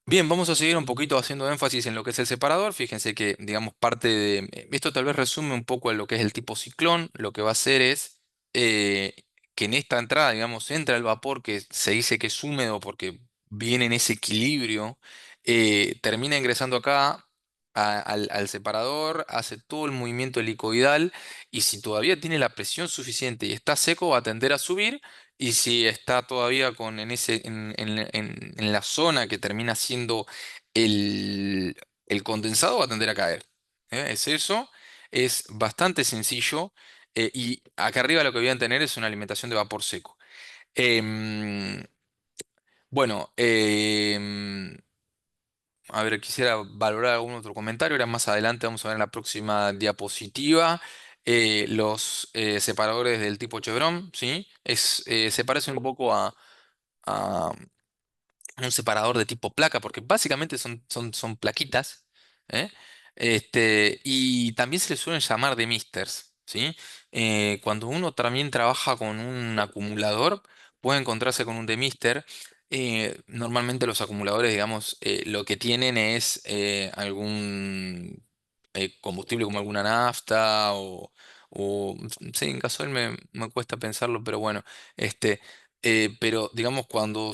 Speaker 1: Bien, vamos a seguir un poquito haciendo énfasis en lo que es el separador. Fíjense que, digamos, parte de... Esto tal vez resume un poco en lo que es el tipo ciclón. Lo que va a hacer es eh, que en esta entrada, digamos, entra el vapor que se dice que es húmedo porque viene en ese equilibrio, termina ingresando acá al separador, hace todo el movimiento helicoidal y si todavía tiene la presión suficiente y está seco, va a tender a subir y si está todavía en la zona que termina siendo el, el condensado, va a tender a caer. Es eso, es bastante sencillo. Y acá arriba lo que voy a tener es una alimentación de vapor seco. Em, bueno, a ver, quisiera valorar algún otro comentario. Ahora más adelante vamos a ver en la próxima diapositiva los separadores del tipo Chevron, ¿sí? Se parecen un poco a un separador de tipo placa, porque básicamente son plaquitas, ¿eh? Y también se les suelen llamar de misters, ¿sí? Cuando uno también trabaja con un acumulador, puede encontrarse con un demister. Normalmente los acumuladores, digamos, lo que tienen es algún combustible como alguna nafta o sí, en gasoil me cuesta pensarlo, pero bueno, este, pero digamos cuando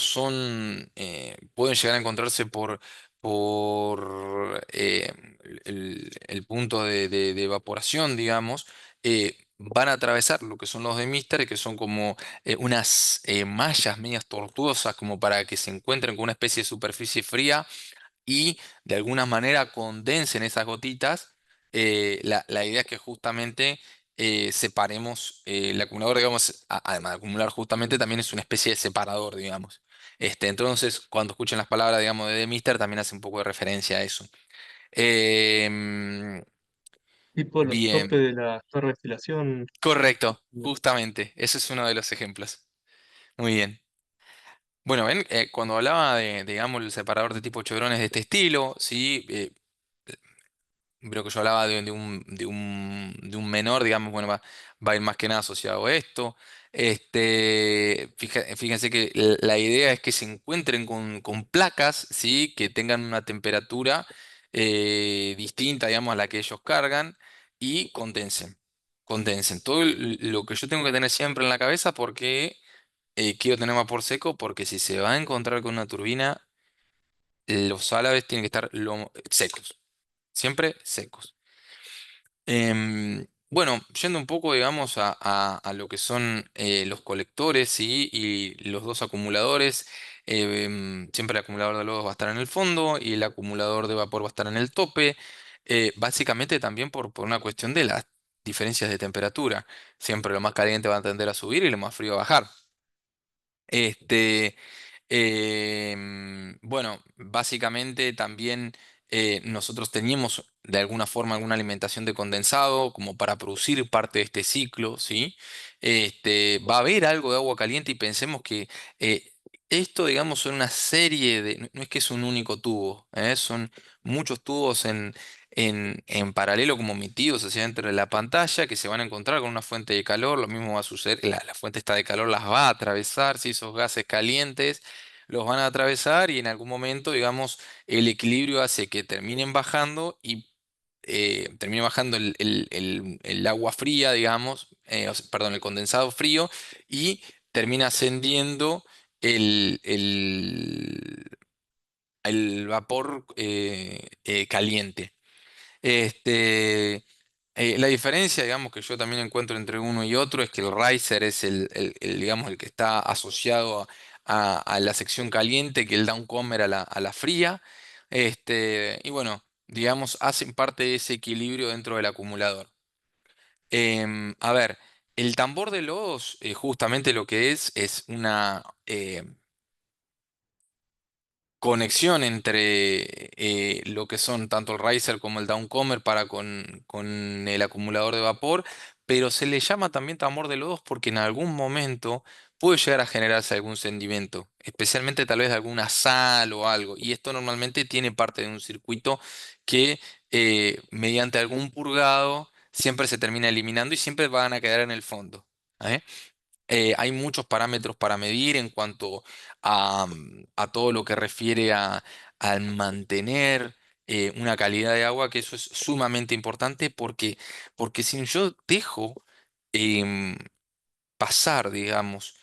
Speaker 1: pueden llegar a encontrarse por el punto de evaporación, digamos, van a atravesar lo que son los de Mister, que son como unas mallas medias tortuosas, como para que se encuentren con una especie de superficie fría y de alguna manera condensen esas gotitas. La idea es que justamente separemos el acumulador, digamos, además de acumular justamente también es una especie de separador, digamos. Entonces, cuando escuchen las palabras, digamos, de Mister, también hace un poco de referencia a eso. Em,
Speaker 2: Tipo los topes
Speaker 1: bien,
Speaker 2: de la torre de destilación.
Speaker 1: correcto, justamente, ese es uno de los ejemplos. Muy bien. Bueno, ven, cuando hablaba digamos, el separador de tipo chevrones de este estilo, ¿sí? Creo que yo hablaba de un menor, digamos, bueno, va a ir más que nada asociado a esto. Fíjense que la idea es que se encuentren con placas, ¿sí? Que tengan una temperatura distinta, digamos, a la que ellos cargan y condensen. Condensen. Todo lo que yo tengo que tener siempre en la cabeza porque quiero tener vapor seco, porque si se va a encontrar con una turbina, los álabes tienen que estar secos. Siempre secos. Bueno, yendo un poco, digamos, a lo que son los colectores, ¿sí? Y los dos acumuladores, siempre el acumulador de lodos va a estar en el fondo y el acumulador de vapor va a estar en el tope, básicamente también por una cuestión de las diferencias de temperatura. Siempre lo más caliente va a tender a subir y lo más frío a bajar. Este, bueno, básicamente también nosotros teníamos de alguna forma alguna alimentación de condensado como para producir parte de este ciclo, ¿sí? Va a haber algo de agua caliente y pensemos que eh, esto, digamos, son una serie de, no es que es un único tubo, son muchos tubos en paralelo como metidos hacia dentro de la pantalla que se van a encontrar con una fuente de calor, lo mismo va a suceder, la fuente esta de calor las va a atravesar, si esos gases calientes los van a atravesar y en algún momento, digamos, el equilibrio hace que terminen bajando y termine bajando el agua fría, digamos, perdón, el condensado frío y termina ascendiendo el vapor caliente. Este, la diferencia, digamos, que yo también encuentro entre uno y otro es que el riser es digamos, el que está asociado a la sección caliente, que el downcomer a la fría. Y bueno, digamos, hacen parte de ese equilibrio dentro del acumulador. A ver, el tambor de lodos, justamente lo que es una conexión entre lo que son tanto el riser como el downcomer para con el acumulador de vapor, pero se le llama también tambor de lodos porque en algún momento puede llegar a generarse algún sedimento, especialmente tal vez de alguna sal o algo, y esto normalmente tiene parte de un circuito que mediante algún purgado siempre se termina eliminando y siempre van a quedar en el fondo. ¿Eh? Hay muchos parámetros para medir en cuanto a todo lo que refiere al mantener una calidad de agua, que eso es sumamente importante porque si yo dejo em, pasar, digamos,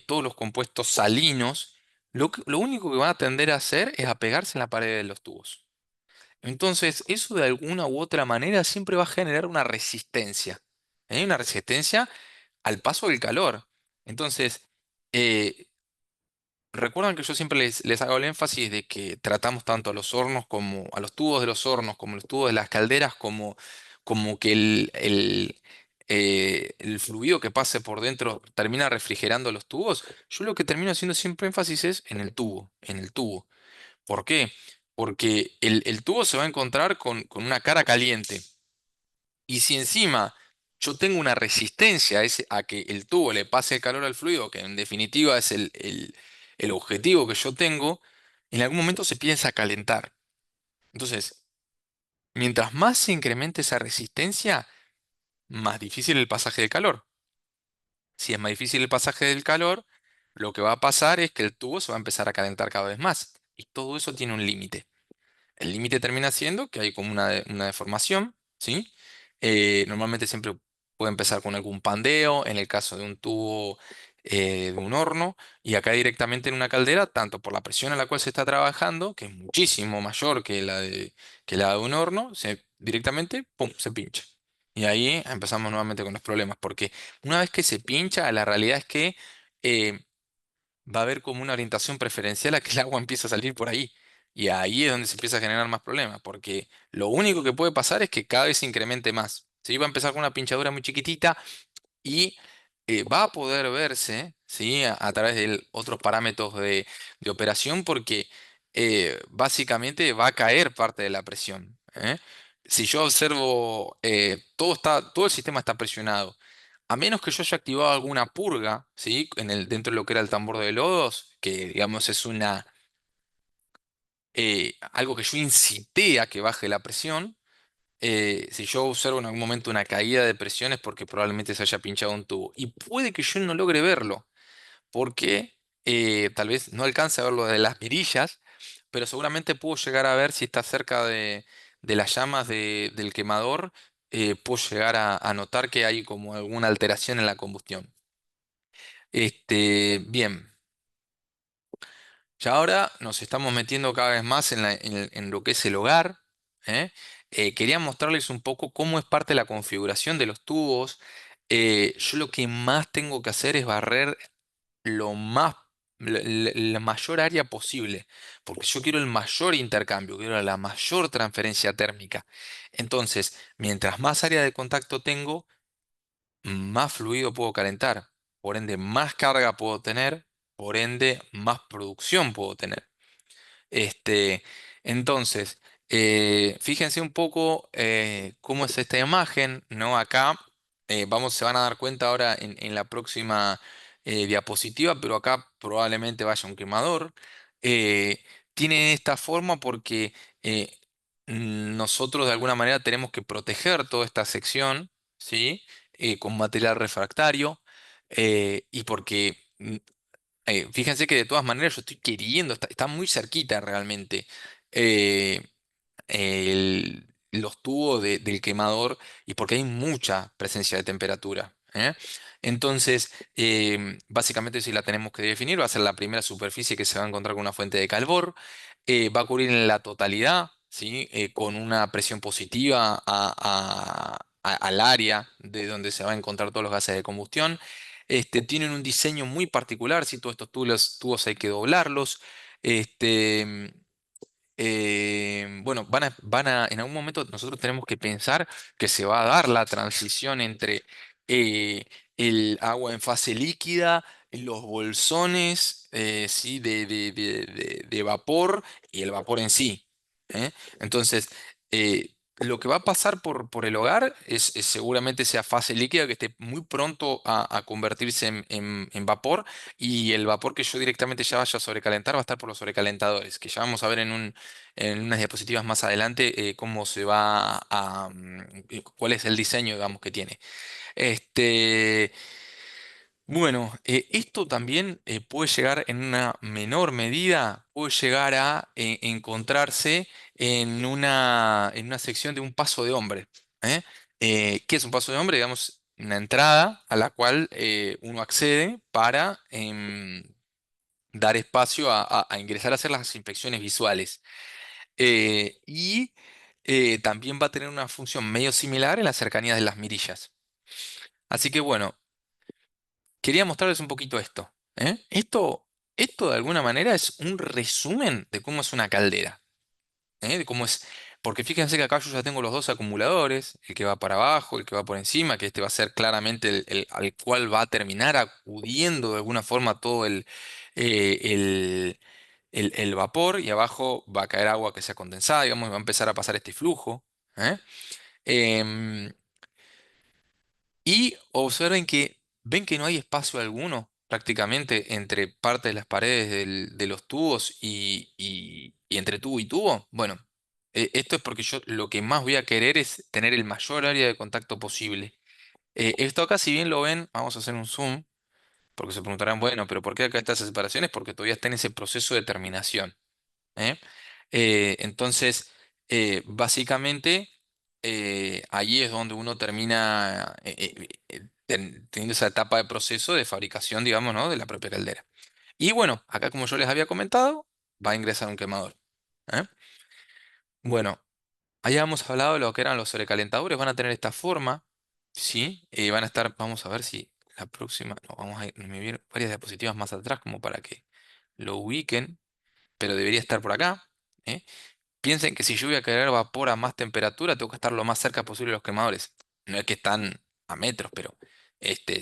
Speaker 1: todos los compuestos salinos, lo único que van a tender a hacer es a pegarse en la pared de los tubos. Entonces, eso de alguna u otra manera siempre va a generar una resistencia. Una resistencia al paso del calor. Entonces, eh, recuerdan que yo siempre les hago el énfasis de que tratamos tanto a los hornos como a los tubos de los hornos, como los tubos de las calderas, como que el fluido que pase por dentro termina refrigerando los tubos. Yo lo que termino haciendo siempre énfasis es en el tubo, en el tubo. ¿Por qué? Porque el tubo se va a encontrar con una cara caliente. Y si encima yo tengo una resistencia a que el tubo le pase el calor al fluido, que en definitiva es el objetivo que yo tengo, en algún momento se piensa a calentar. Entonces, mientras más se incremente esa resistencia, más difícil el pasaje de calor. Si es más difícil el pasaje del calor, lo que va a pasar es que el tubo se va a empezar a calentar cada vez más. Y todo eso tiene un límite. El límite termina siendo que hay como una deformación, ¿sí? Normalmente siempre puede empezar con algún pandeo, en el caso de un tubo de un horno, y acá directamente en una caldera, tanto por la presión a la cual se está trabajando, que es muchísimo mayor que la de un horno, directamente, ¡pum!, se pincha. Y ahí empezamos nuevamente con los problemas, porque una vez que se pincha, la realidad es que eh, va a haber como una orientación preferencial a que el agua empiece a salir por ahí. Y ahí es donde se empieza a generar más problemas, porque lo único que puede pasar es que cada vez se incremente más. Se va a empezar con una pinchadura muy chiquitita y va a poder verse, ¿sí? A través de otros parámetros de operación porque básicamente va a caer parte de la presión. ¿Eh? Si yo observo, todo el sistema está presionado. A menos que yo haya activado alguna purga, ¿sí? Dentro de lo que era el tambor de lodos, que digamos es algo que yo incité a que baje la presión. Si yo observo en algún momento una caída de presión es porque probablemente se haya pinchado un tubo. Y puede que yo no logre verlo, porque tal vez no alcance a verlo de las mirillas, pero seguramente puedo llegar a ver si está cerca de las llamas del quemador, puedo llegar a notar que hay como alguna alteración en la combustión. Bien, ya ahora nos estamos metiendo cada vez más en lo que es el hogar. ¿eh? Quería mostrarles un poco cómo es parte de la configuración de los tubos. Yo lo que más tengo que hacer es barrer lo más, la mayor área posible, porque yo quiero el mayor intercambio, quiero la mayor transferencia térmica. Entonces, mientras más área de contacto tengo, más fluido puedo calentar, por ende, más carga puedo tener, por ende, más producción puedo tener. Este, entonces, fíjense un poco cómo es esta imagen, ¿no? Acá se van a dar cuenta ahora en la próxima diapositiva, pero acá probablemente vaya un quemador. Eh, Tienen esta forma porque nosotros de alguna manera tenemos que proteger toda esta sección, ¿sí? Con material refractario y porque fíjense que de todas maneras yo estoy queriendo, está muy cerquita realmente eh, los tubos del quemador y porque hay mucha presencia de temperatura. ¿Eh? Entonces, básicamente si la tenemos que definir, va a ser la primera superficie que se va a encontrar con una fuente de calor, va a cubrir en la totalidad, ¿sí? Con una presión positiva al área de donde se va a encontrar todos los gases de combustión. Tienen un diseño muy particular, si todos estos tubos hay que doblarlos. Este, bueno, en algún momento nosotros tenemos que pensar que se va a dar la transición entre eh, el agua en fase líquida, los bolsones, ¿sí? de vapor y el vapor en sí. ¿Eh? Entonces, lo que va a pasar por el hogar es seguramente sea fase líquida que esté muy pronto a convertirse en vapor y el vapor que yo directamente ya vaya a sobrecalentar va a estar por los sobrecalentadores, que ya vamos a ver en unas diapositivas más adelante cómo se va cuál es el diseño, digamos, que tiene. Este, bueno, esto también puede llegar en una menor medida, puede llegar a encontrarse en una sección de un paso de hombre. ¿Eh? ¿Qué es un paso de hombre? Digamos, una entrada a la cual uno accede para dar espacio a ingresar a hacer las inspecciones visuales. Y también va a tener una función medio similar en las cercanías de las mirillas. Así que bueno, quería mostrarles un poquito esto. ¿Eh? Esto de alguna manera es un resumen de cómo es una caldera. De cómo es. Porque fíjense que acá yo ya tengo los dos acumuladores, el que va para abajo, el que va por encima, que este va a ser claramente al cual va a terminar acudiendo de alguna forma todo eh, el, el vapor y abajo va a caer agua que sea condensada, digamos, y va a empezar a pasar este flujo. ¿Eh? Em, y observen que ven que no hay espacio alguno prácticamente entre parte de las paredes de los tubos y entre tubo y tubo. Bueno, esto es porque yo lo que más voy a querer es tener el mayor área de contacto posible. Esto acá, si bien lo ven, vamos a hacer un zoom, porque se preguntarán, bueno, pero ¿por qué acá estas separaciones? Porque todavía está en ese proceso de terminación. ¿Eh? Entonces, básicamente, ahí es donde uno termina teniendo esa etapa de proceso de fabricación, digamos, ¿no? De la propia caldera. Y bueno, acá como yo les había comentado, va a ingresar un quemador. ¿Eh? Bueno, ahí hemos hablado de lo que eran los sobrecalentadores, van a tener esta forma, ¿sí? Van a estar, vamos a ver si la próxima, no, vamos a ir, me vienen varias diapositivas más atrás como para que lo ubiquen, pero debería estar por acá. ¿Eh? Piensen que si yo voy a querer vapor a más temperatura, tengo que estar lo más cerca posible de los quemadores. No es que están a metros, pero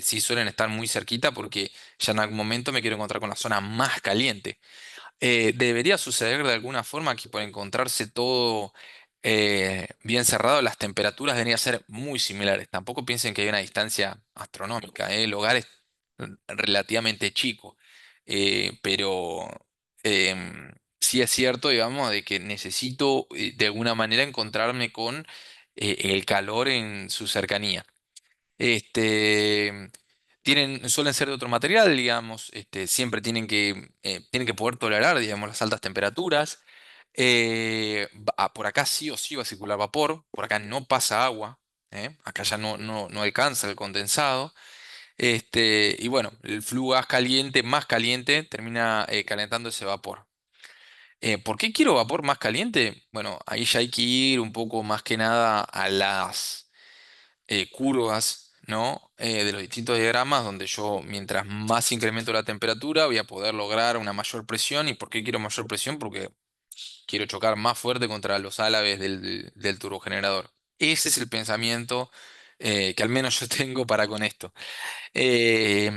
Speaker 1: sí suelen estar muy cerquita porque ya en algún momento me quiero encontrar con la zona más caliente. Debería suceder de alguna forma que por encontrarse todo bien cerrado, las temperaturas deberían ser muy similares. Tampoco piensen que hay una distancia astronómica, ¿eh? El hogar es relativamente chico, pero sí es cierto, digamos, de que necesito de alguna manera encontrarme con el calor en su cercanía. Este, suelen ser de otro material, digamos, siempre tienen que poder tolerar, digamos, las altas temperaturas. Por acá sí o sí va a circular vapor, por acá no pasa agua, acá ya no alcanza el condensado. Y bueno, el flujo gas caliente, más caliente, termina calentando ese vapor. ¿Por qué quiero vapor más caliente? Bueno, ahí ya hay que ir un poco más que nada a las curvas, ¿no? De los distintos diagramas, donde yo, mientras más incremento la temperatura, voy a poder lograr una mayor presión. ¿Y por qué quiero mayor presión? Porque quiero chocar más fuerte contra los álabes del turbogenerador. Ese es el pensamiento que al menos yo tengo para con esto. Eh,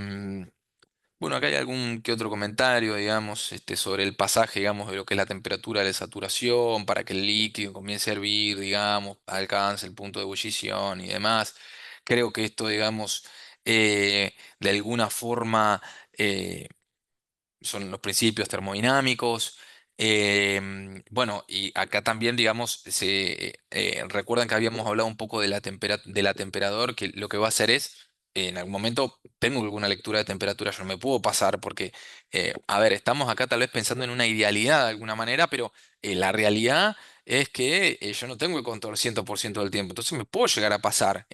Speaker 1: bueno, acá hay algún que otro comentario, digamos, sobre el pasaje, digamos, de lo que es la temperatura de saturación, para que el líquido comience a hervir, digamos, alcance el punto de ebullición y demás. Creo que esto, digamos, de alguna forma son los principios termodinámicos. Bueno, y acá también, digamos, recuerdan que habíamos hablado un poco de de la temperador, que lo que va a hacer es, en algún momento, tengo alguna lectura de temperatura, yo no me puedo pasar, porque, a ver, estamos acá tal vez pensando en una idealidad de alguna manera, pero la realidad es que yo no tengo el control 100% del tiempo, entonces me puedo llegar a pasar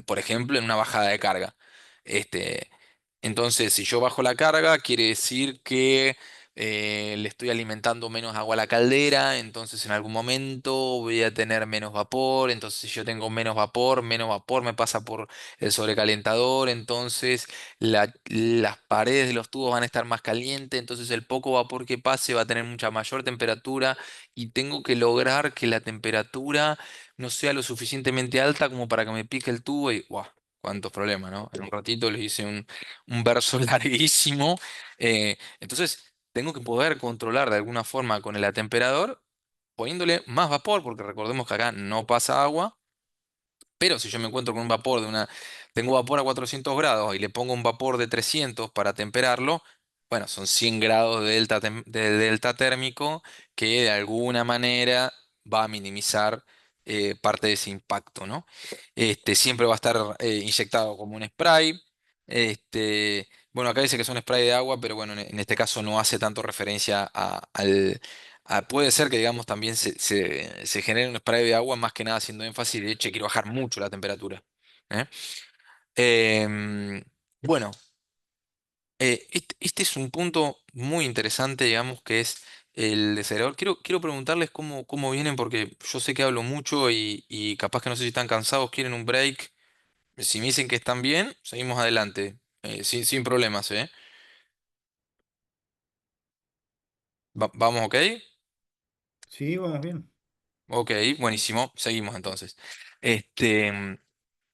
Speaker 1: por ejemplo, en una bajada de carga. Este, entonces, si yo bajo la carga, quiere decir que le estoy alimentando menos agua a la caldera, entonces en algún momento voy a tener menos vapor, entonces si yo tengo menos vapor me pasa por el sobrecalentador, entonces las paredes de los tubos van a estar más calientes, entonces el poco vapor que pase va a tener mucha mayor temperatura y tengo que lograr que la temperatura no sea lo suficientemente alta como para que me pique el tubo y ¡guau! Cuántos problemas, ¿no? En un ratito les hice un verso larguísimo. Entonces, tengo que poder controlar de alguna forma con el atemperador, poniéndole más vapor, porque recordemos que acá no pasa agua. Pero si yo me encuentro con un vapor tengo vapor a 400 grados y le pongo un vapor de 300 para temperarlo, bueno, son 100 grados de delta térmico que de alguna manera va a minimizar parte de ese impacto, ¿no? Siempre va a estar inyectado como un spray. Bueno, acá dice que es un spray de agua, pero bueno, en este caso no hace tanto referencia puede ser que, digamos, también se genere un spray de agua, más que nada haciendo énfasis de, che, quiero bajar mucho la temperatura. ¿Eh? Em, bueno, este es un punto muy interesante, digamos, que es el desagregador. Quiero preguntarles cómo vienen, porque yo sé que hablo mucho y capaz que no sé si están cansados, quieren un break. Si me dicen que están bien, seguimos adelante, sin problemas, ¿eh? ¿Vamos ok?
Speaker 3: Sí, vamos bien.
Speaker 1: Ok, buenísimo. Seguimos entonces. Este,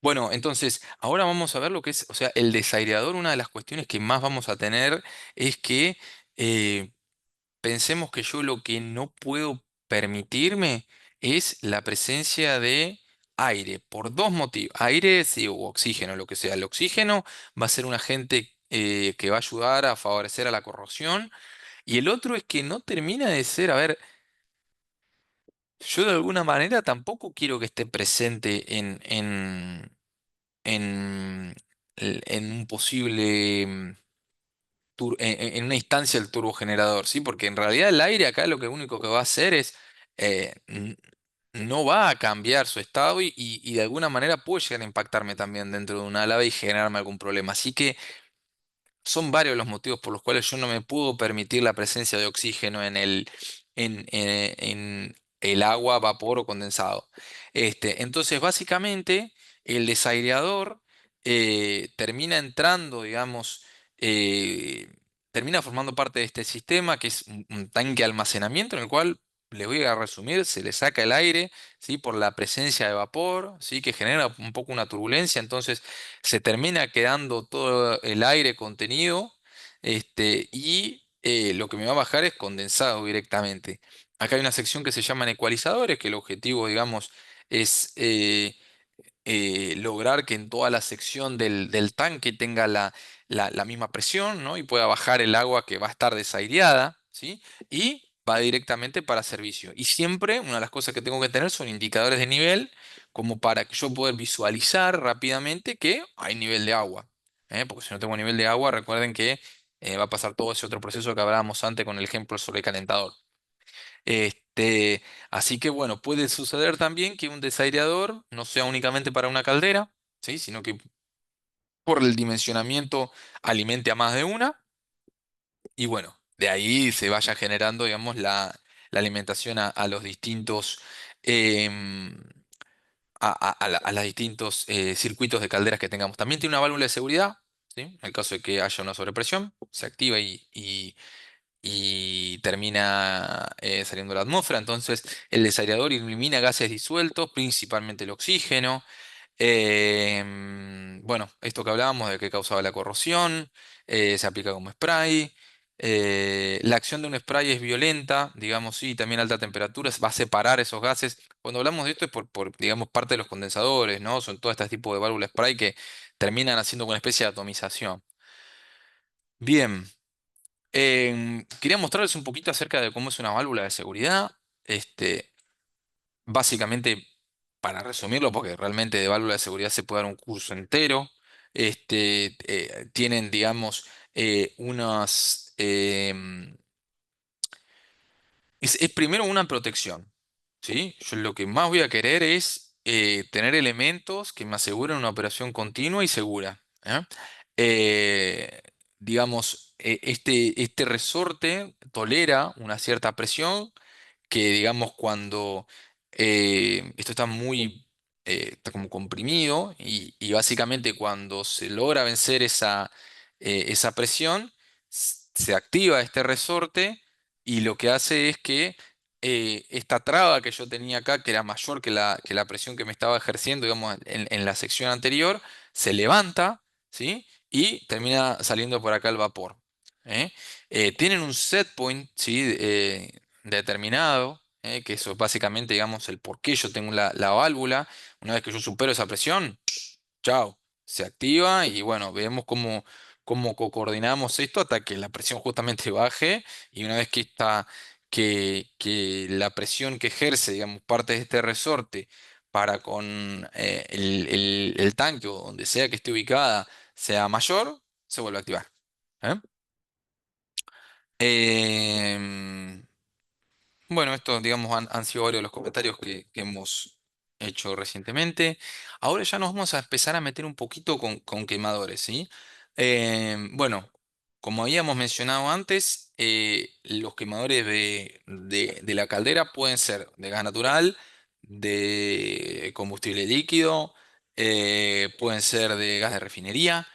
Speaker 1: bueno, entonces, ahora vamos a ver lo que es, o sea, el desaireador. Una de las cuestiones que más vamos a tener es que eh, pensemos que yo lo que no puedo permitirme es la presencia de aire, por dos motivos. Aire, sí, o oxígeno, lo que sea. El oxígeno va a ser un agente que va a ayudar a favorecer a la corrosión. Y el otro es que no termina de ser, a ver, yo de alguna manera tampoco quiero que esté presente en, en un posible, en una instancia del turbogenerador, ¿sí? Porque en realidad el aire acá lo que único que va a hacer es, no va a cambiar su estado y de alguna manera puede llegar a impactarme también dentro de una lava y generarme algún problema. Así que son varios los motivos por los cuales yo no me puedo permitir la presencia de oxígeno en el agua, vapor o condensado. Entonces, básicamente, el desaireador termina entrando, digamos, eh, termina formando parte de este sistema que es un tanque de almacenamiento en el cual, les voy a resumir, se le saca el aire, ¿sí? Por la presencia de vapor, ¿sí? Que genera un poco una turbulencia. Entonces, se termina quedando todo el aire contenido, y lo que me va a bajar es condensado directamente. Acá hay una sección que se llaman ecualizadores, que el objetivo, digamos, es lograr que en toda la sección del tanque tenga la misma presión, ¿no? Y pueda bajar el agua que va a estar desaireada, ¿sí? Y va directamente para servicio. Y siempre una de las cosas que tengo que tener son indicadores de nivel, como para que yo pueda visualizar rápidamente que hay nivel de agua. Porque si no tengo nivel de agua, recuerden que va a pasar todo ese otro proceso que hablábamos antes con el ejemplo sobre el calentador. Este, Así que bueno, puede suceder también que un desaireador no sea únicamente para una caldera, ¿sí? Sino que por el dimensionamiento alimente a más de una. Y bueno, de ahí se vaya generando, digamos, la alimentación a los distintos, em, a los distintos circuitos de calderas que tengamos. También tiene una válvula de seguridad, ¿sí? En el caso de que haya una sobrepresión, se activa y termina saliendo a la atmósfera. Entonces, el desairador elimina gases disueltos, principalmente el oxígeno. Bueno, esto que hablábamos de que causaba la corrosión, se aplica como spray. La acción de un spray es violenta, digamos, sí, también a alta temperatura, va a separar esos gases. Cuando hablamos de esto es digamos, parte de los condensadores, ¿no? Son todo este tipo de válvulas spray que terminan haciendo una especie de atomización. Bien, quería mostrarles un poquito acerca de cómo es una válvula de seguridad. Este, Básicamente, para resumirlo, porque realmente de válvula de seguridad se puede dar un curso entero, tienen, digamos, unas... es primero una protección, ¿sí? Yo lo que más voy a querer es tener elementos que me aseguren una operación continua y segura. ¿Eh? Eh, digamos, este resorte tolera una cierta presión que digamos cuando esto está muy, está como comprimido y básicamente cuando se logra vencer esa presión, se activa este resorte y lo que hace es que esta traba que yo tenía acá, que era mayor que la presión que me estaba ejerciendo, digamos, en la sección anterior, se levanta, ¿sí? Y termina saliendo por acá el vapor. ¿Eh? Tienen un set point, ¿sí? Determinado, que eso es básicamente, digamos, el por qué yo tengo la válvula. Una vez que yo supero esa presión, chao, se activa y bueno, vemos cómo coordinamos esto hasta que la presión justamente baje y una vez que la presión que ejerce, digamos, parte de este resorte para con el tanque o donde sea que esté ubicada sea mayor, se vuelve a activar. ¿Eh? Em, bueno, estos, digamos, han sido varios de los comentarios que hemos hecho recientemente. Ahora ya nos vamos a empezar a meter un poquito con quemadores, ¿sí? Bueno, como habíamos mencionado antes, los quemadores de la caldera pueden ser de gas natural, de combustible líquido, pueden ser de gas de refinería.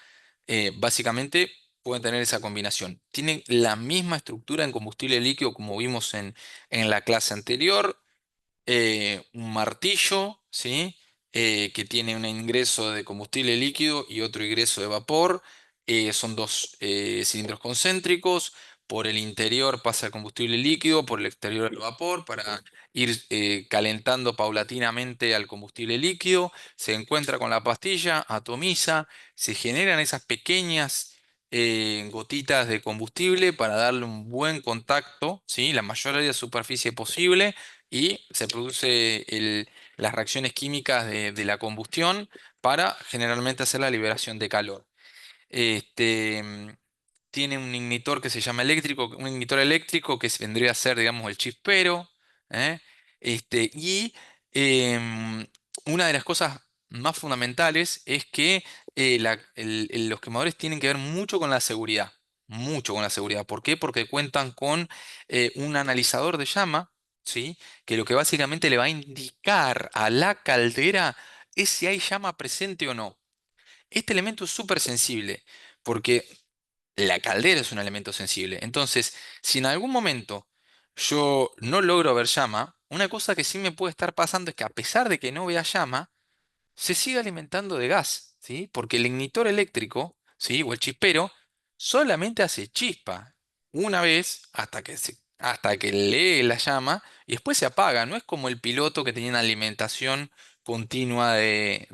Speaker 1: Básicamente pueden tener esa combinación. Tienen la misma estructura en combustible líquido como vimos en la clase anterior, un martillo, ¿sí? Que tiene un ingreso de combustible líquido y otro ingreso de vapor. Son dos cilindros concéntricos. Por el interior pasa el combustible líquido, por el exterior el vapor, para ir calentando paulatinamente al combustible líquido. Se encuentra con la pastilla, atomiza, se generan esas pequeñas gotitas de combustible para darle un buen contacto, ¿sí? La mayor área de superficie posible y se produce las reacciones químicas de la combustión para generalmente hacer la liberación de calor. Este, mm, Tiene un ignitor que se llama eléctrico, un ignitor eléctrico que vendría a ser, digamos, el chispero. ¿Eh? Y em, una de las cosas más fundamentales es que los quemadores tienen que ver mucho con la seguridad. Mucho con la seguridad. ¿Por qué? Porque cuentan con un analizador de llama, ¿sí? Que lo que básicamente le va a indicar a la caldera es si hay llama presente o no. Este elemento es súper sensible porque la caldera es un elemento sensible. Entonces, si en algún momento yo no logro ver llama, una cosa que sí me puede estar pasando es que a pesar de que no vea llama, se sigue alimentando de gas, ¿sí? Porque el ignitor eléctrico, ¿sí? O el chispero, solamente hace chispa una vez hasta que lee la llama y después se apaga. No es como el piloto que tenía una alimentación continua de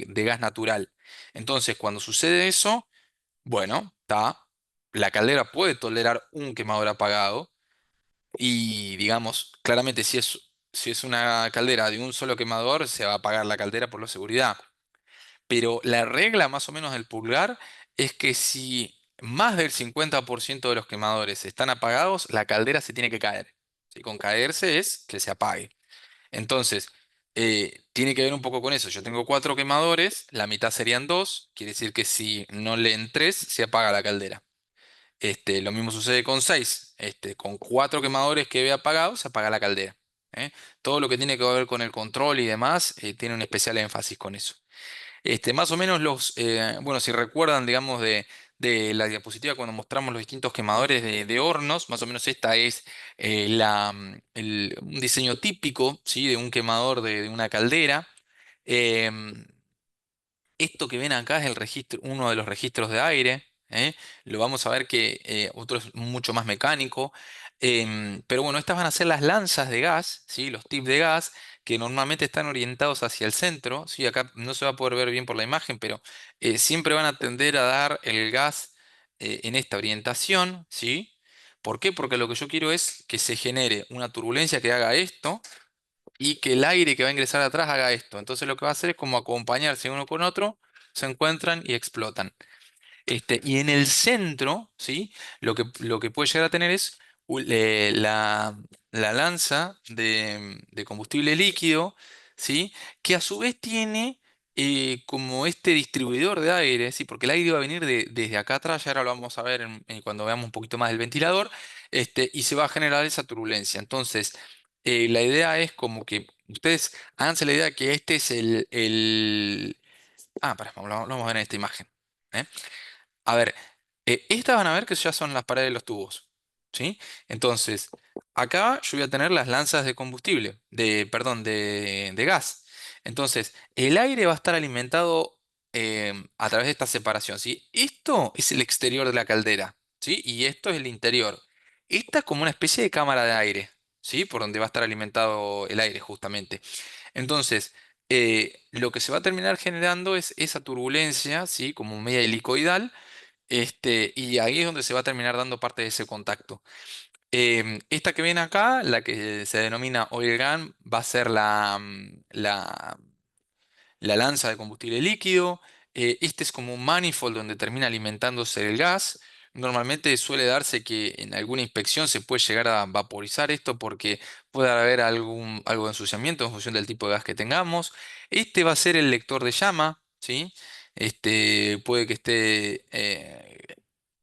Speaker 1: gas natural. Entonces, cuando sucede eso, bueno, está. La caldera puede tolerar un quemador apagado y, digamos, claramente si es una caldera de un solo quemador, se va a apagar la caldera por la seguridad. Pero la regla más o menos del pulgar es que si más del 50% de los quemadores están apagados, la caldera se tiene que caer. Si con caerse es que se apague. Entonces, tiene que ver un poco con eso. Yo tengo cuatro quemadores, la mitad serían dos, quiere decir que si no leen tres, se apaga la caldera. Lo mismo sucede con 6. Con 4 quemadores que ve apagados, se apaga la caldera. ¿Eh? Todo lo que tiene que ver con el control y demás, tiene un especial énfasis con eso. Más o menos bueno, si recuerdan, digamos, de la diapositiva cuando mostramos los distintos quemadores de hornos, más o menos esta es un diseño típico, ¿sí? De un quemador de una caldera. Em, Esto que ven acá es el registro, uno de los registros de aire. ¿Eh? Lo vamos a ver que otro es mucho más mecánico. Pero bueno, estas van a ser las lanzas de gas, ¿sí? Los tips de gas, que normalmente están orientados hacia el centro. ¿Sí? Acá no se va a poder ver bien por la imagen, pero siempre van a tender a dar el gas en esta orientación. ¿Sí? ¿Por qué? Porque lo que yo quiero es que se genere una turbulencia que haga esto y que el aire que va a ingresar atrás haga esto. Entonces lo que va a hacer es como acompañarse uno con otro, se encuentran y explotan. Y en el centro, ¿sí? Lo que puede llegar a tener es la lanza de combustible líquido, ¿sí? Que a su vez tiene como este distribuidor de aire, ¿sí? Porque el aire va a venir desde acá atrás, ya ahora lo vamos a ver cuando veamos un poquito más del ventilador, y se va a generar esa turbulencia. Entonces, la idea es como que ustedes háganse la idea que este es pará, vamos a ver en esta imagen. ¿Eh? A ver, estas van a ver que ya son las paredes de los tubos, ¿sí? Entonces, acá yo voy a tener las lanzas de combustible, perdón, de gas. Entonces, el aire va a estar alimentado a través de esta separación, ¿sí? Esto es el exterior de la caldera, ¿sí? Y esto es el interior. Esta es como una especie de cámara de aire, ¿sí? Por donde va a estar alimentado el aire, justamente. Entonces, lo que se va a terminar generando es esa turbulencia, ¿sí? Como media helicoidal, y ahí es donde se va a terminar dando parte de ese contacto. Esta que ven acá, la que se denomina oil gun, va a ser la lanza de combustible líquido. Este es como un manifold donde termina alimentándose el gas. Normalmente suele darse que en alguna inspección se puede llegar a vaporizar esto porque puede haber algo de ensuciamiento en función del tipo de gas que tengamos. Este va a ser el lector de llama, ¿sí? Puede que esté,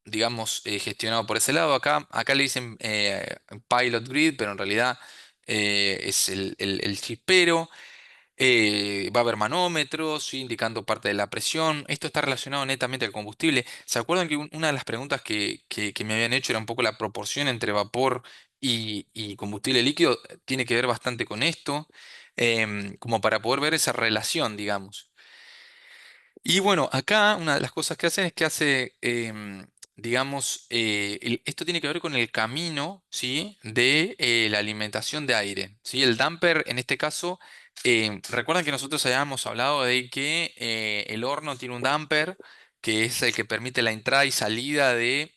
Speaker 1: digamos, gestionado por ese lado. Acá le dicen Pilot Grid, pero en realidad es el chispero. Va a haber manómetros, ¿sí? Indicando parte de la presión. Esto está relacionado netamente al combustible. ¿Se acuerdan que una de las preguntas que me habían hecho era un poco la proporción entre vapor y combustible líquido? Tiene que ver bastante con esto, como para poder ver esa relación, digamos. Y bueno, acá una de las cosas que hacen es que hace, digamos, esto tiene que ver con el camino, ¿sí? De la alimentación de aire, ¿sí? El damper, en este caso, recuerdan que nosotros habíamos hablado de que el horno tiene un damper, que es el que permite la entrada y salida de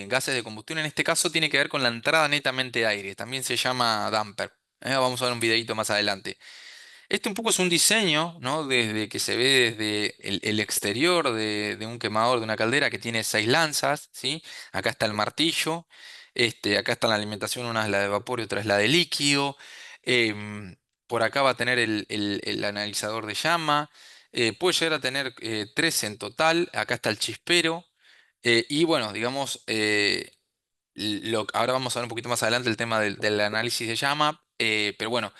Speaker 1: gases de combustión. En este caso tiene que ver con la entrada netamente de aire, también se llama damper. Vamos a ver un videito más adelante. Este un poco es un diseño, ¿no? Desde que se ve desde el exterior de un quemador, de una caldera que tiene 6 lanzas, ¿sí? Acá está el martillo, acá está la alimentación, una es la de vapor y otra es la de líquido. em, por acá va a tener el analizador de llama. Puede llegar a tener 3 en total. Acá está el chispero. Y bueno, digamos, ahora vamos a ver un poquito más adelante el tema del análisis de llama, pero bueno,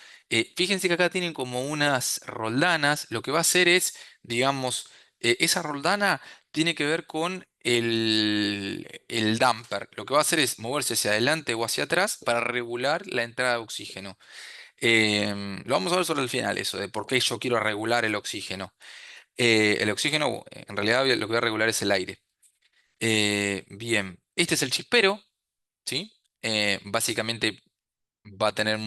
Speaker 1: fíjense que acá tienen como unas roldanas. Lo que va a hacer es, digamos, esa roldana tiene que ver con el damper. Lo que va a hacer es moverse hacia adelante o hacia atrás para regular la entrada de oxígeno. Lo vamos a ver sobre el final, eso de por qué yo quiero regular el oxígeno. El oxígeno, en realidad, lo que voy a regular es el aire. Bien, este es el chispero. ¿Sí? Básicamente va a tener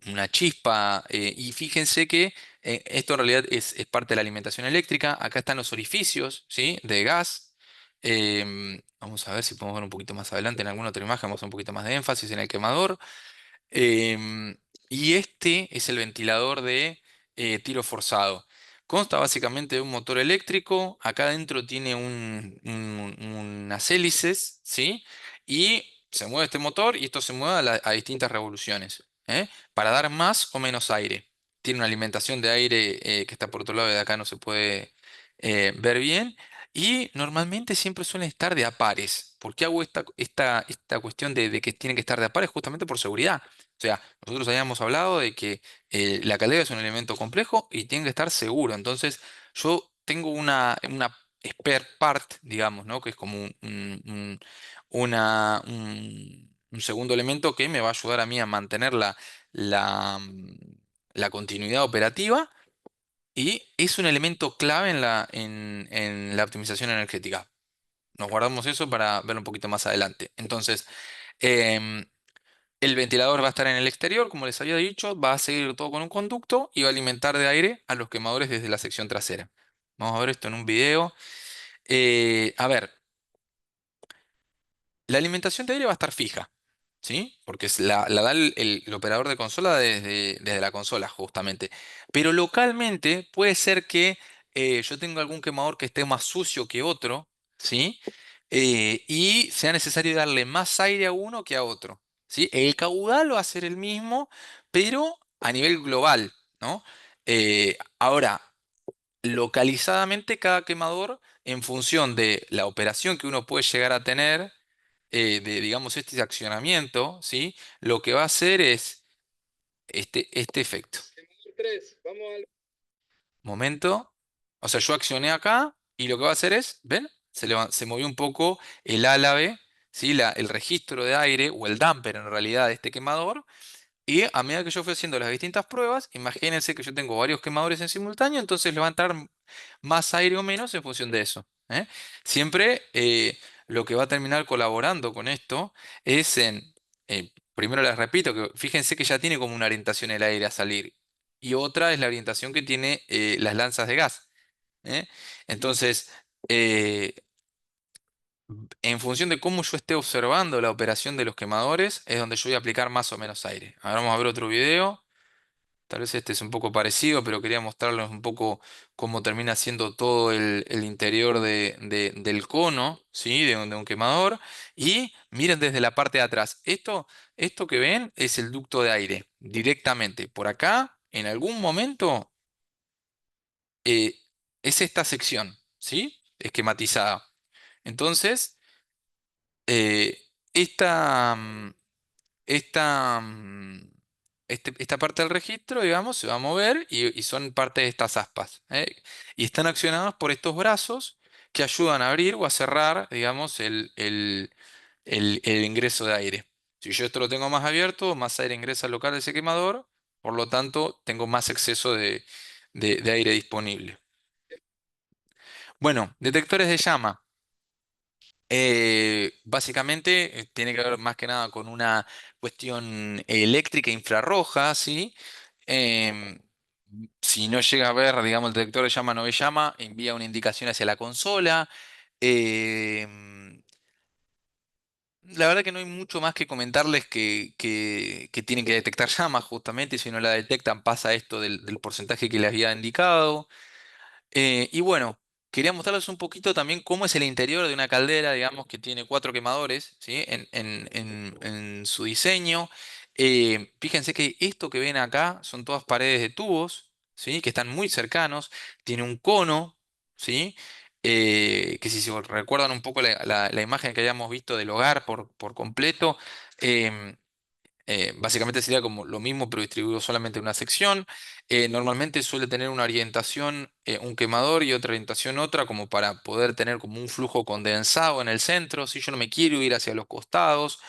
Speaker 1: una chispa, y fíjense que esto en realidad es parte de la alimentación eléctrica. Acá están los orificios, ¿sí? De gas. Vamos a ver si podemos ver un poquito más adelante en alguna otra imagen, vamos a hacer un poquito más de énfasis en el quemador. Em, y este es el ventilador de tiro forzado. Consta básicamente de un motor eléctrico. Acá adentro tiene unas hélices, ¿sí? Y se mueve este motor y esto se mueve a distintas revoluciones, ¿eh? Para dar más o menos aire. Tiene una alimentación de aire que está por otro lado y de acá no se puede ver bien. Y normalmente siempre suelen estar de a pares. ¿Por qué hago esta cuestión de que tienen que estar de a pares? Justamente por seguridad. O sea, nosotros habíamos hablado de que la caldera es un elemento complejo y tiene que estar seguro. Entonces, yo tengo una spare part, digamos, ¿no? Que es como un segundo elemento que me va a ayudar a mí a mantener la, mm, la continuidad operativa y es un elemento clave en la optimización energética. Nos guardamos eso para verlo un poquito más adelante. Entonces, em, el ventilador va a estar en el exterior, como les había dicho, va a seguir todo con un conducto y va a alimentar de aire a los quemadores desde la sección trasera. Vamos a ver esto en un video. A ver, la alimentación de aire va a estar fija, ¿sí? Porque la da el operador de consola desde la consola, justamente. Pero localmente puede ser que yo tenga algún quemador que esté más sucio que otro, ¿sí? Y sea necesario darle más aire a uno que a otro, ¿sí? El caudal va a ser el mismo, pero a nivel global, ¿no? Ahora, localizadamente cada quemador, en función de la operación que uno puede llegar a tener, de, digamos, este accionamiento, ¿sí? Lo que va a hacer es este efecto. Momento. O sea, yo accioné acá y lo que va a hacer es, ¿ven? Se movió un poco el álave, ¿sí? El registro de aire o el damper en realidad de este quemador. Y a medida que yo fui haciendo las distintas pruebas, imagínense que yo tengo varios quemadores en simultáneo, entonces le va a entrar más aire o menos en función de eso. ¿Eh? Siempre lo que va a terminar colaborando con esto es primero les repito, que fíjense que ya tiene como una orientación el aire a salir y otra es la orientación que tiene las lanzas de gas. ¿Eh? Entonces, eh, en función de cómo yo esté observando la operación de los quemadores, es donde yo voy a aplicar más o menos aire. Ahora vamos a ver otro video. Tal vez este es un poco parecido, pero quería mostrarles un poco cómo termina siendo todo el interior del cono, ¿sí? De un quemador. Y miren desde la parte de atrás. Esto que ven es el ducto de aire, directamente. Por acá, en algún momento, eh, es esta sección, ¿sí? Esquematizada. Entonces, eh, esta, esta, mm, esta parte del registro, digamos, se va a mover y son parte de estas aspas, ¿eh? Y están accionados por estos brazos que ayudan a abrir o a cerrar, digamos, el ingreso de aire. Si yo esto lo tengo más abierto, más aire ingresa al local de ese quemador, por lo tanto, tengo más exceso de aire disponible. Bueno, detectores de llama. Básicamente tiene que ver más que nada con una cuestión eléctrica infrarroja, ¿sí? Em, si no llega a ver, digamos, el detector de llama no ve llama, envía una indicación hacia la consola. Em, la verdad que no hay mucho más que comentarles que tienen que detectar llamas justamente, y si no la detectan pasa esto del porcentaje que les había indicado. Y bueno, quería mostrarles un poquito también cómo es el interior de una caldera, digamos, que tiene cuatro quemadores, ¿sí? En su diseño. Fíjense que esto que ven acá son todas paredes de tubos, ¿sí? Que están muy cercanos. Tiene un cono, ¿sí? Que si se recuerdan un poco la imagen que habíamos visto del hogar por completo, em, básicamente sería como lo mismo, pero distribuido solamente en una sección. Normalmente suele tener una orientación, un quemador y otra orientación otra, como para poder tener como un flujo condensado en el centro. Si yo no me quiero ir hacia los costados,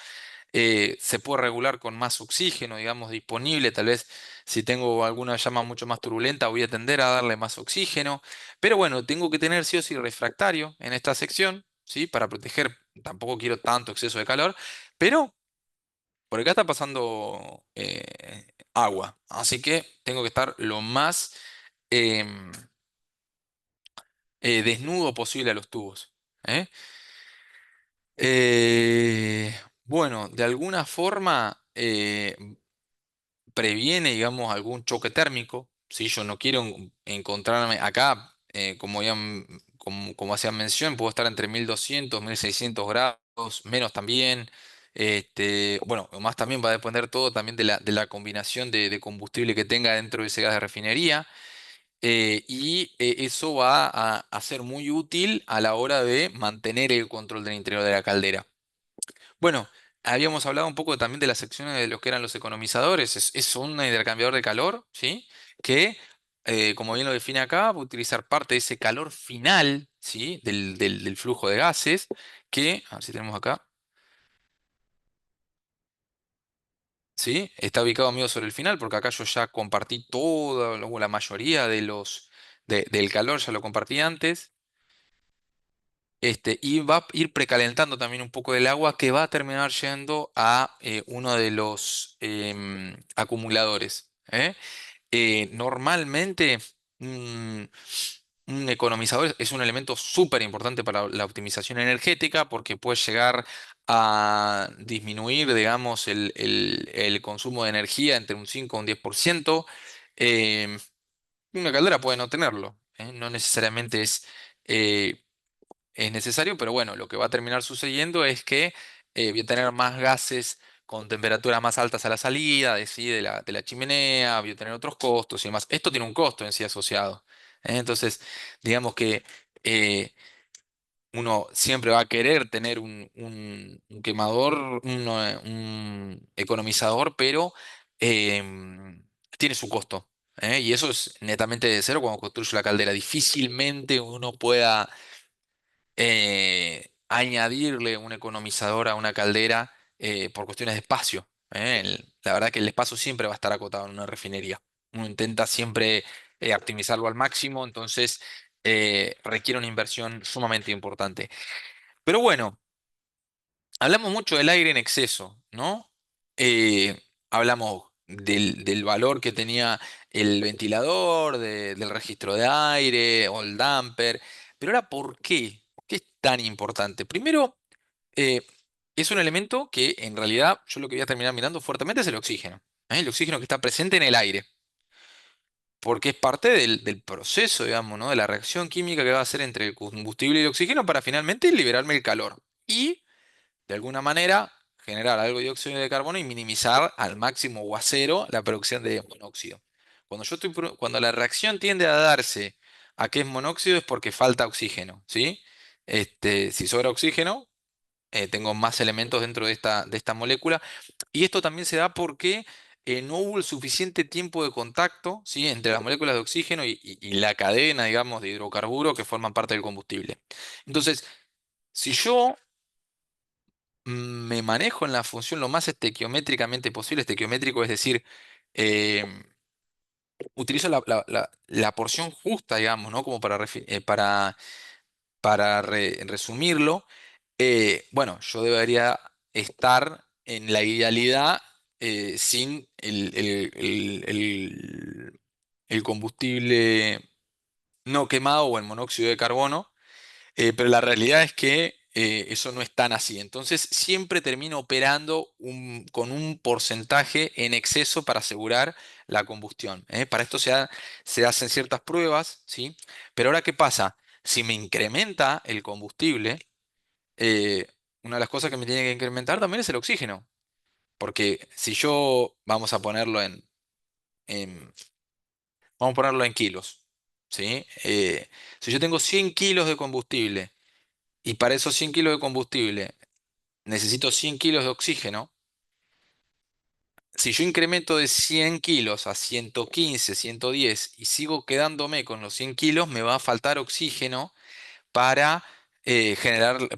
Speaker 1: se puede regular con más oxígeno, digamos, disponible. Tal vez si tengo alguna llama mucho más turbulenta, voy a tender a darle más oxígeno. Pero bueno, tengo que tener sí o sí refractario en esta sección, ¿sí? Para proteger. Tampoco quiero tanto exceso de calor, pero por acá está pasando agua, así que tengo que estar lo más em, desnudo posible a los tubos. ¿Eh? Bueno, de alguna forma previene, digamos, algún choque térmico. Si yo no quiero encontrarme acá, como hacían mención, puedo estar entre 1200 1600 grados, menos también. Bueno, más también va a depender todo también de la combinación de combustible que tenga dentro de ese gas de refinería. Eso va a ser muy útil a la hora de mantener el control del interior de la caldera. Bueno, habíamos hablado un poco también de las secciones de lo que eran los economizadores. Es un intercambiador de calor, ¿sí? Que, como bien lo define acá, va a utilizar parte de ese calor final, ¿sí? Del flujo de gases, que, a ver si tenemos acá, ¿sí? Está ubicado amigo sobre el final, porque acá yo ya compartí toda, la mayoría de del calor, ya lo compartí antes. Y va a ir precalentando también un poco del agua que va a terminar yendo a uno de los acumuladores. Normalmente mm, un economizador es un elemento súper importante para la optimización energética porque puede llegar a disminuir, digamos, el consumo de energía entre un 5 o un 10%. Em, una caldera puede no tenerlo, no necesariamente eh, es necesario, pero bueno, lo que va a terminar sucediendo es que voy a tener más gases con temperaturas más altas a la salida sí, de la chimenea, voy a tener otros costos y demás. Esto tiene un costo en sí asociado. Entonces, digamos que eh, uno siempre va a querer tener un quemador, un economizador, pero tiene su costo. Y eso es netamente de cero cuando construye la caldera. Difícilmente uno pueda añadirle un economizador a una caldera por cuestiones de espacio. La verdad que el espacio siempre va a estar acotado en una refinería. Uno intenta siempre optimizarlo al máximo, entonces requiere una inversión sumamente importante. Pero bueno, hablamos mucho del aire en exceso, ¿no? Hablamos del valor que tenía el ventilador, del registro de aire o el damper. Pero ahora, ¿por qué? ¿Por qué es tan importante? Primero, eh, es un elemento que en realidad yo lo que voy a terminar mirando fuertemente es el oxígeno. El oxígeno que está presente en el aire. Porque es parte del proceso, digamos, ¿no? De la reacción química que va a hacer entre el combustible y el oxígeno para finalmente liberarme el calor. Y de alguna manera generar algo de dióxido de carbono y minimizar al máximo o a cero la producción de monóxido. Cuando la reacción tiende a darse a que es monóxido es porque falta oxígeno, ¿sí? Si sobra oxígeno, tengo más elementos dentro de esta molécula y esto también se da porque no hubo el suficiente tiempo de contacto, ¿sí? Entre las moléculas de oxígeno y la cadena, digamos, de hidrocarburos que forman parte del combustible. Entonces, si yo me manejo en la función lo más estequiométricamente posible. Estequiométrico es decir, eh, utilizo la porción justa, digamos, ¿no? Como para resumirlo. Bueno, yo debería estar en la idealidad sin el combustible no quemado o el monóxido de carbono. Pero la realidad es que eso no es tan así. Entonces siempre termino operando con un porcentaje en exceso para asegurar la combustión. Para esto se hacen ciertas pruebas, ¿sí? Pero ahora, ¿qué pasa? Si me incrementa el combustible, eh, una de las cosas que me tiene que incrementar también es el oxígeno. Porque si yo, vamos a ponerlo en kilos, ¿sí? Si yo tengo 100 kilos de combustible, y para esos 100 kilos de combustible necesito 100 kilos de oxígeno. Si yo incremento de 100 kilos a 115, 110 y sigo quedándome con los 100 kilos, me va a faltar oxígeno para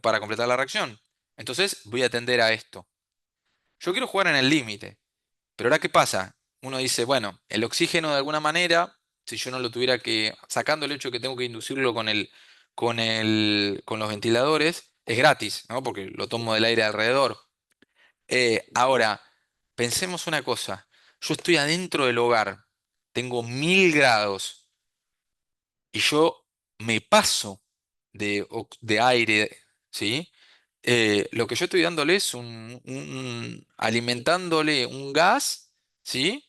Speaker 1: para completar la reacción. Entonces voy a tender a esto. Yo quiero jugar en el límite, pero ahora ¿qué pasa? Uno dice, bueno, el oxígeno de alguna manera, si yo no lo tuviera sacando el hecho de que tengo que inducirlo con los ventiladores, es gratis, ¿no? Porque lo tomo del aire alrededor. Ahora, pensemos una cosa. Yo estoy adentro del hogar, tengo 1000 grados y yo me paso de aire, ¿sí? Lo que yo estoy dándole es alimentándole un gas, ¿sí?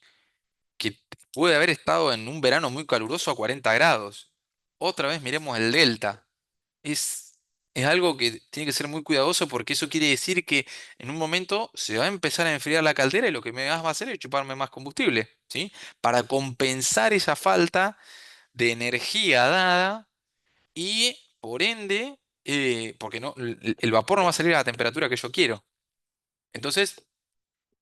Speaker 1: Que puede haber estado en un verano muy caluroso a 40 grados. Otra vez miremos el delta. Es, es algo que tiene que ser muy cuidadoso porque eso quiere decir que en un momento se va a empezar a enfriar la caldera y lo que me va a hacer es chuparme más combustible, ¿sí? Para compensar esa falta de energía dada y por ende, porque no, el vapor no va a salir a la temperatura que yo quiero. Entonces,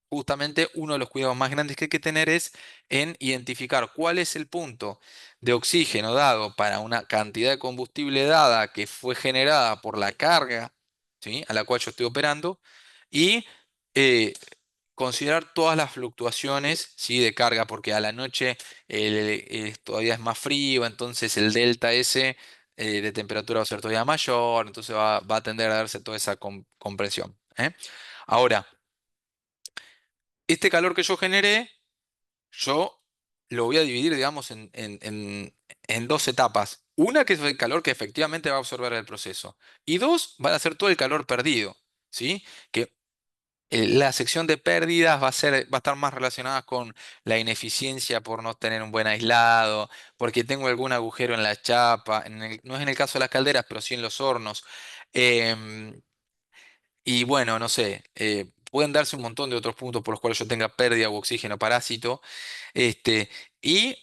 Speaker 1: justamente uno de los cuidados más grandes que hay que tener es en identificar cuál es el punto de oxígeno dado para una cantidad de combustible dada que fue generada por la carga, ¿sí?, a la cual yo estoy operando y eh, considerar todas las fluctuaciones, ¿sí?, de carga, porque a la noche todavía es más frío, entonces el delta S de temperatura va a ser todavía mayor, entonces va a tender a darse toda esa compresión, ¿eh? Ahora, este calor que yo generé, yo lo voy a dividir, digamos, en dos etapas. Una que es el calor que efectivamente va a absorber el proceso. Y dos, van a ser todo el calor perdido, ¿sí? Que la sección de pérdidas va a estar más relacionada con la ineficiencia por no tener un buen aislado, porque tengo algún agujero en la chapa, no es en el caso de las calderas, pero sí en los hornos. Em, y bueno, no sé, pueden darse un montón de otros puntos por los cuales yo tenga pérdida o oxígeno parásito. Este, y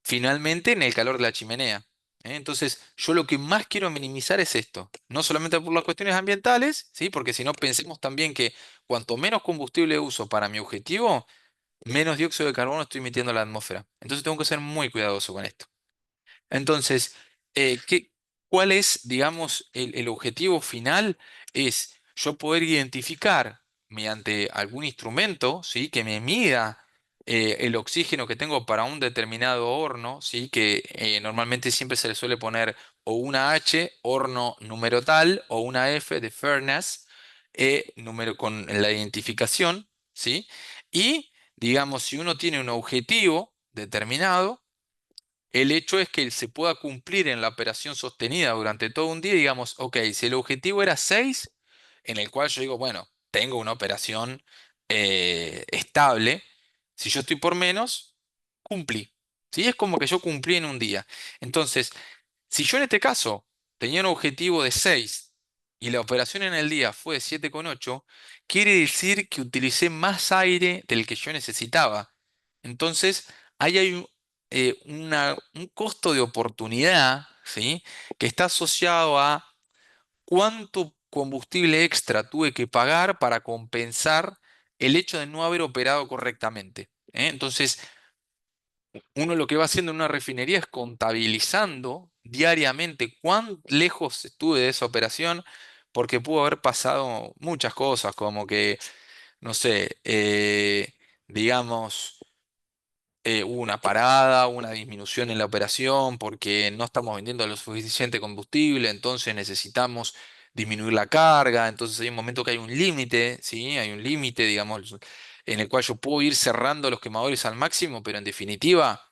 Speaker 1: finalmente en el calor de la chimenea. ¿Eh? Entonces, yo lo que más quiero minimizar es esto. No solamente por las cuestiones ambientales, ¿sí? Porque si no, pensemos también que cuanto menos combustible uso para mi objetivo, menos dióxido de carbono estoy emitiendo a la atmósfera. Entonces tengo que ser muy cuidadoso con esto. Entonces, ¿cuál es, digamos, el objetivo final? Es yo poder identificar mediante algún instrumento, ¿sí?, que me mida el oxígeno que tengo para un determinado horno, ¿sí?, que normalmente siempre se le suele poner o una H, horno número tal, o una F de furnace, número con la identificación, ¿sí? Y, digamos, si uno tiene un objetivo determinado, el hecho es que se pueda cumplir en la operación sostenida durante todo un día, digamos, ok, si el objetivo era 6, en el cual yo digo, bueno, tengo una operación estable, si yo estoy por menos, cumplí. ¿Sí? Es como que yo cumplí en un día. Entonces, si yo en este caso tenía un objetivo de 6 y la operación en el día fue de 7,8, quiere decir que utilicé más aire del que yo necesitaba. Entonces, ahí hay un costo de oportunidad, ¿sí?, que está asociado a cuánto combustible extra tuve que pagar para compensar el hecho de no haber operado correctamente. ¿Eh? Entonces, uno lo que va haciendo en una refinería es contabilizando diariamente cuán lejos estuve de esa operación, porque pudo haber pasado muchas cosas, como que, no sé, digamos, hubo una parada, una disminución en la operación, porque no estamos vendiendo lo suficiente combustible, entonces necesitamos disminuir la carga, entonces hay un momento que hay un límite, ¿sí? Hay un límite, digamos, en el cual yo puedo ir cerrando los quemadores al máximo, pero en definitiva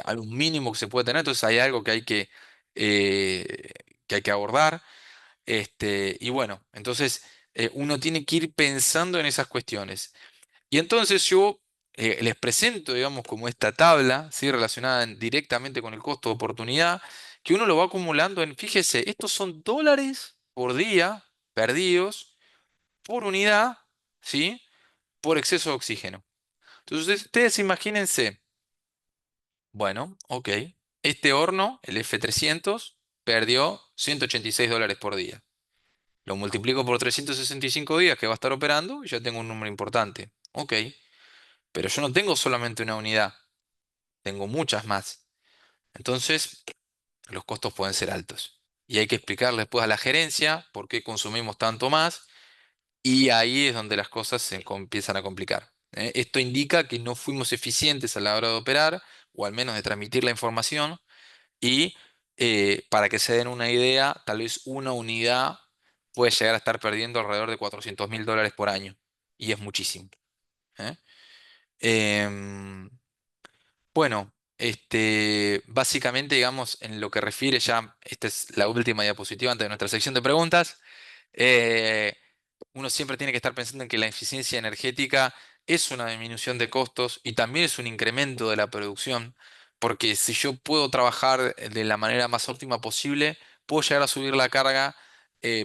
Speaker 1: a un mínimo que se puede tener, entonces hay algo eh, que hay que abordar. Y bueno, entonces uno tiene que ir pensando en esas cuestiones. Y entonces yo les presento, digamos, como esta tabla, ¿sí?, relacionada directamente con el costo de oportunidad, que uno lo va acumulando en, fíjese, estos son dólares por día perdidos por unidad, ¿sí?, por exceso de oxígeno. Entonces ustedes imagínense. Bueno, ok. Este horno, el F300, perdió $186 por día. Lo multiplico por 365 días que va a estar operando y ya tengo un número importante. Ok, pero yo no tengo solamente una unidad, tengo muchas más. Entonces, los costos pueden ser altos. Y hay que explicarle después a la gerencia por qué consumimos tanto más y ahí es donde las cosas empiezan a complicar. ¿Eh? Esto indica que no fuimos eficientes a la hora de operar o al menos de transmitir la información. Y para que se den una idea, tal vez una unidad puede llegar a estar perdiendo alrededor de $400.000 por año. Y es muchísimo. ¿Eh? Em, bueno, básicamente, digamos, en lo que refiere ya, esta es la última diapositiva antes de nuestra sección de preguntas. eh, Uno siempre tiene que estar pensando en que la eficiencia energética es una disminución de costos y también es un incremento de la producción, porque si yo puedo trabajar de la manera más óptima posible, puedo llegar a subir la carga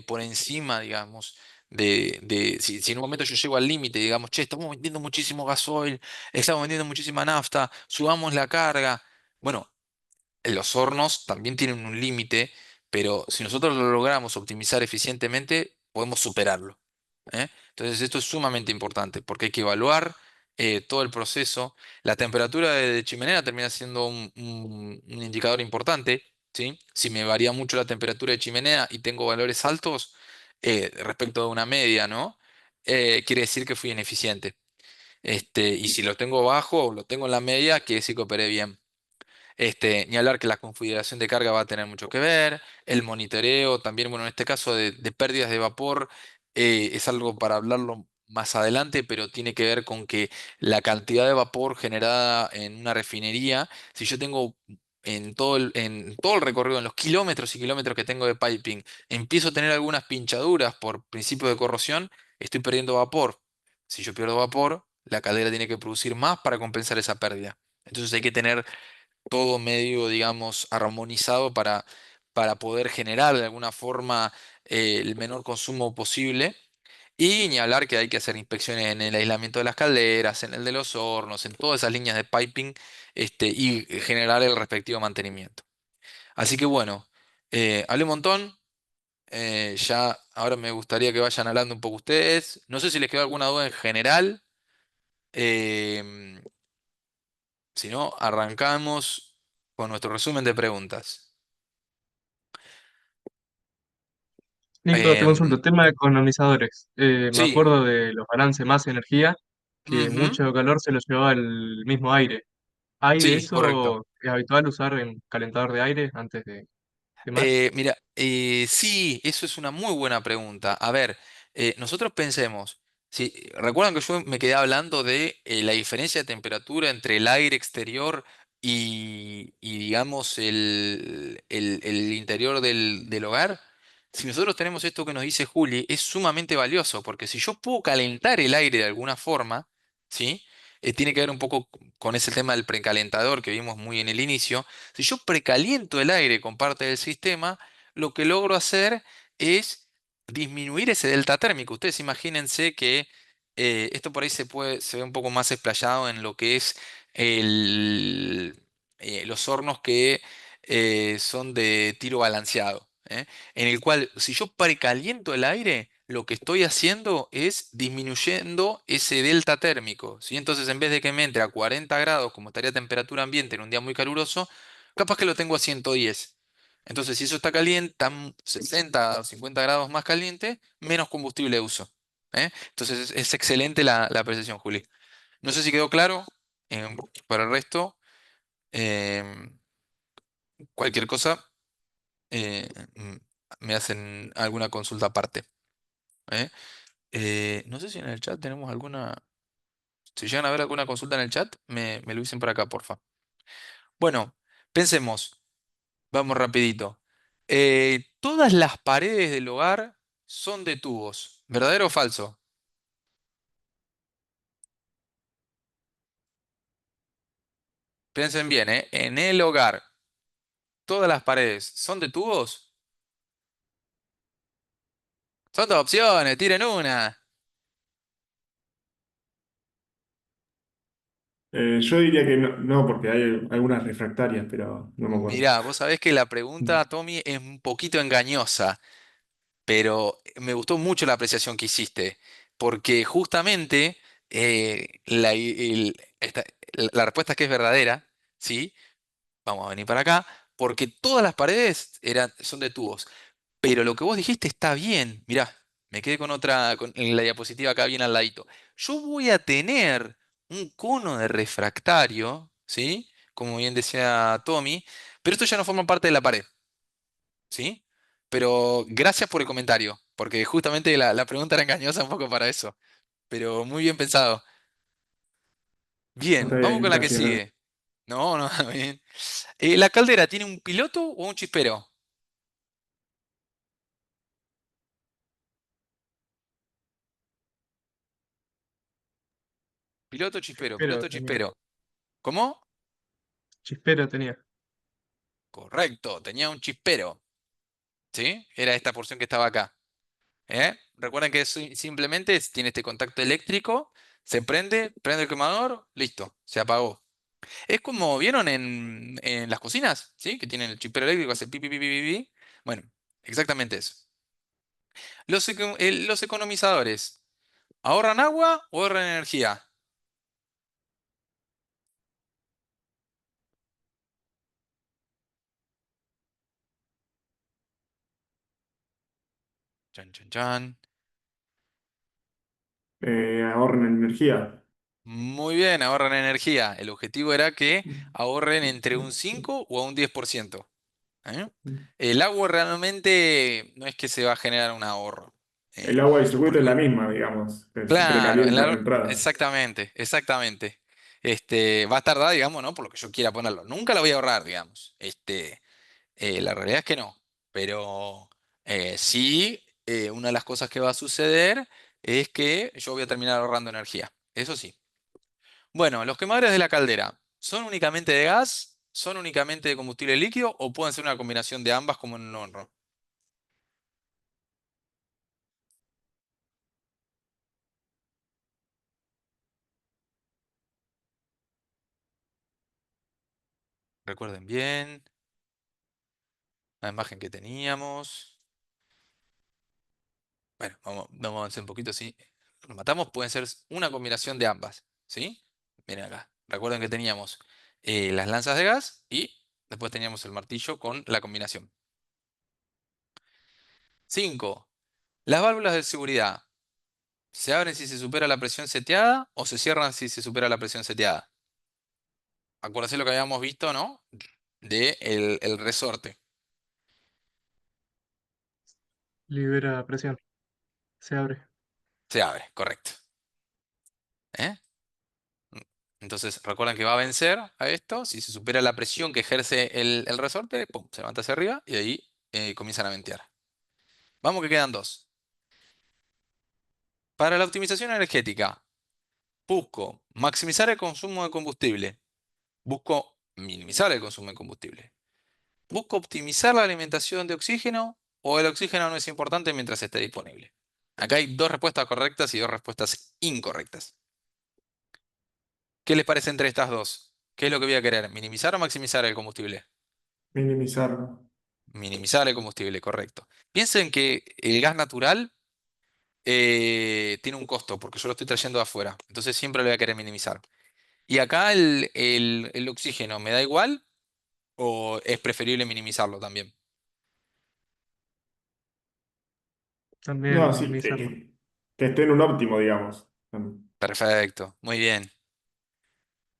Speaker 1: por encima, digamos, si en un momento yo llego al límite, digamos, che, estamos vendiendo muchísimo gasoil, estamos vendiendo muchísima nafta, subamos la carga. Bueno, Los hornos también tienen un límite, pero si nosotros lo logramos optimizar eficientemente, podemos superarlo. ¿Eh? Entonces esto es sumamente importante porque hay que evaluar todo el proceso. La temperatura de chimenea termina siendo un indicador importante, ¿sí? Si me varía mucho la temperatura de chimenea y tengo valores altos respecto de una media, ¿no? Quiere decir que fui ineficiente. Y si lo tengo bajo o lo tengo en la media, quiere decir que operé bien. Ni hablar que la configuración de carga va a tener mucho que ver, el monitoreo también, bueno, en este caso de pérdidas de vapor, es algo para hablarlo más adelante, pero tiene que ver con que la cantidad de vapor generada en una refinería, si yo tengo en todo el recorrido, en los kilómetros y kilómetros que tengo de piping, empiezo a tener algunas pinchaduras por principio de corrosión, estoy perdiendo vapor. Si yo pierdo vapor, la caldera tiene que producir más para compensar esa pérdida. Entonces hay que tener todo medio, digamos, armonizado para poder generar de alguna forma el menor consumo posible. Y ni hablar que hay que hacer inspecciones en el aislamiento de las calderas, en el de los hornos, en todas esas líneas de piping, y generar el respectivo mantenimiento. Así que bueno, hablé un montón. Ya ahora me gustaría que vayan hablando un poco ustedes. No sé si les quedó alguna duda en general. em, Si no, arrancamos con nuestro resumen de preguntas.
Speaker 2: Nico, te
Speaker 1: Em,
Speaker 2: consulto, tema de economizadores. Me
Speaker 1: sí,
Speaker 2: acuerdo de los balances más energía, que
Speaker 1: ujú,
Speaker 2: mucho calor se lo llevaba el mismo aire. ¿Hay de
Speaker 1: sí, correcto.
Speaker 2: eso? ¿Es habitual usar en calentador de aire antes de más?
Speaker 1: Mira, sí, eso es una muy buena pregunta. A ver, nosotros pensemos, si recuerdan que yo me quedé hablando de la diferencia de temperatura entre el aire exterior y, digamos, el interior del hogar. Si nosotros tenemos esto que nos dice Juli, es sumamente valioso, porque si yo puedo calentar el aire de alguna forma, ¿sí? Tiene que ver un poco con ese tema del precalentador que vimos muy en el inicio. Si yo precaliento el aire con parte del sistema, lo que logro hacer es disminuir ese delta térmico. Ustedes imagínense que esto por ahí se ve un poco más explayado en lo que es los hornos que son de tiro balanceado, en el cual si yo precaliento el aire, lo que estoy haciendo es disminuyendo ese delta térmico, ¿sí? Entonces, en vez de que me entre a 40 grados, como estaría temperatura ambiente en un día muy caluroso, capaz que lo tengo a 110. Entonces, si eso está caliente, está 60 o 50 grados más caliente, menos combustible uso. Entonces, es excelente la apreciación, Juli. No sé si quedó claro. em, para el resto, em, cualquier cosa, eh, mm, me hacen alguna consulta aparte. ¿Eh? No sé si en el chat tenemos alguna. Si llegan a ver alguna consulta en el chat, me lo dicen por acá, porfa. Bueno, pensemos. Vamos rapidito. Todas las paredes del hogar son de tubos. ¿Verdadero o falso? Piensen bien, ¿eh? En el hogar, ¿todas las paredes son de tubos? Son dos opciones, tiren una.
Speaker 3: Yo diría que no, no, porque hay algunas refractarias, pero no me acuerdo.
Speaker 1: Mirá, vos sabés que la
Speaker 3: Mm.
Speaker 1: pregunta, Tommy, es un poquito engañosa, pero me gustó mucho la apreciación que hiciste, porque justamente la respuesta es que es verdadera, ¿sí? Vamos a venir para acá, porque todas las paredes son de tubos. Pero lo que vos dijiste está bien. Mirá, me quedé con otra, en la diapositiva acá bien al ladito. Yo voy a tener un cono de refractario, ¿sí? Como bien decía Tommy, pero esto ya no forma parte de la pared, ¿sí? Pero gracias por el comentario, porque justamente la pregunta era engañosa un poco para eso. Pero muy bien pensado. Bien,
Speaker 3: Está
Speaker 1: vamos
Speaker 3: bien,
Speaker 1: con la que
Speaker 3: gracias.
Speaker 1: sigue. No, no, bien. ¿La caldera tiene un piloto o un chispero?
Speaker 2: Chispero
Speaker 1: Piloto,
Speaker 2: tenía.
Speaker 1: chispero. ¿Cómo?
Speaker 2: Chispero tenía.
Speaker 1: Correcto, tenía un chispero, ¿sí? Era esta porción que estaba acá. Recuerden que simplemente tiene este contacto eléctrico, se prende el quemador, listo, se apagó. Es como, ¿vieron en las cocinas? ¿Sí? Que tienen el chipero eléctrico, hace pi, pi, pi, pi, pi, pi. Bueno, exactamente eso. Los economizadores, ¿ahorran agua o ahorran energía? Chan, chan, chan.
Speaker 3: Ahorren energía.
Speaker 1: Muy bien, ahorran energía. El objetivo era que ahorren entre un 5 o a un 10%. ¿Eh? El agua realmente no es que se va a generar un ahorro.
Speaker 3: El
Speaker 1: ¿Eh?
Speaker 3: agua del circuito es la
Speaker 1: Porque,
Speaker 3: misma, digamos, que se
Speaker 1: claro,
Speaker 3: precalienta de entrada.
Speaker 1: exactamente, exactamente. Va a tardar, digamos, ¿no? Por lo que yo quiera ponerlo. Nunca la voy a ahorrar, digamos. La realidad es que no. Pero sí, una de las cosas que va a suceder es que yo voy a terminar ahorrando energía. Eso sí. Bueno, los quemadores de la caldera, ¿son únicamente de gas? ¿Son únicamente de combustible líquido? ¿O pueden ser una combinación de ambas como en un horno? Recuerden bien la imagen que teníamos. Bueno, vamos a avanzar un poquito, sí. Nos matamos, pueden ser una combinación de ambas, ¿sí? Miren acá. Recuerden que teníamos las lanzas de gas y después teníamos el martillo con la combinación. 5. Las válvulas de seguridad. ¿Se abren si se supera la presión seteada o se cierran si se supera la presión seteada? Acuérdense lo que habíamos visto, ¿no? De el resorte.
Speaker 2: Libera presión, se abre.
Speaker 1: Se abre, correcto. ¿Eh? Entonces, recuerden que va a vencer a esto. Si se supera la presión que ejerce el resorte, pum, se levanta hacia arriba y ahí comienzan a ventear. Vamos que quedan dos. Para la optimización energética, busco maximizar el consumo de combustible. Busco minimizar el consumo de combustible. Busco optimizar la alimentación de oxígeno o el oxígeno no es importante mientras esté disponible. Acá hay dos respuestas correctas y dos respuestas incorrectas. ¿Qué les parece entre estas dos? ¿Qué es lo que voy a querer? ¿Minimizar o maximizar el combustible?
Speaker 3: Minimizarlo.
Speaker 1: Minimizar el combustible, correcto. Piensen que el gas natural tiene un costo, porque yo lo estoy trayendo de afuera. Entonces siempre lo voy a querer minimizar. ¿Y acá el oxígeno me da igual o es preferible minimizarlo también?
Speaker 2: También
Speaker 3: No, sí,
Speaker 2: minimizarlo.
Speaker 3: que esté en un óptimo, digamos.
Speaker 1: Perfecto, muy bien.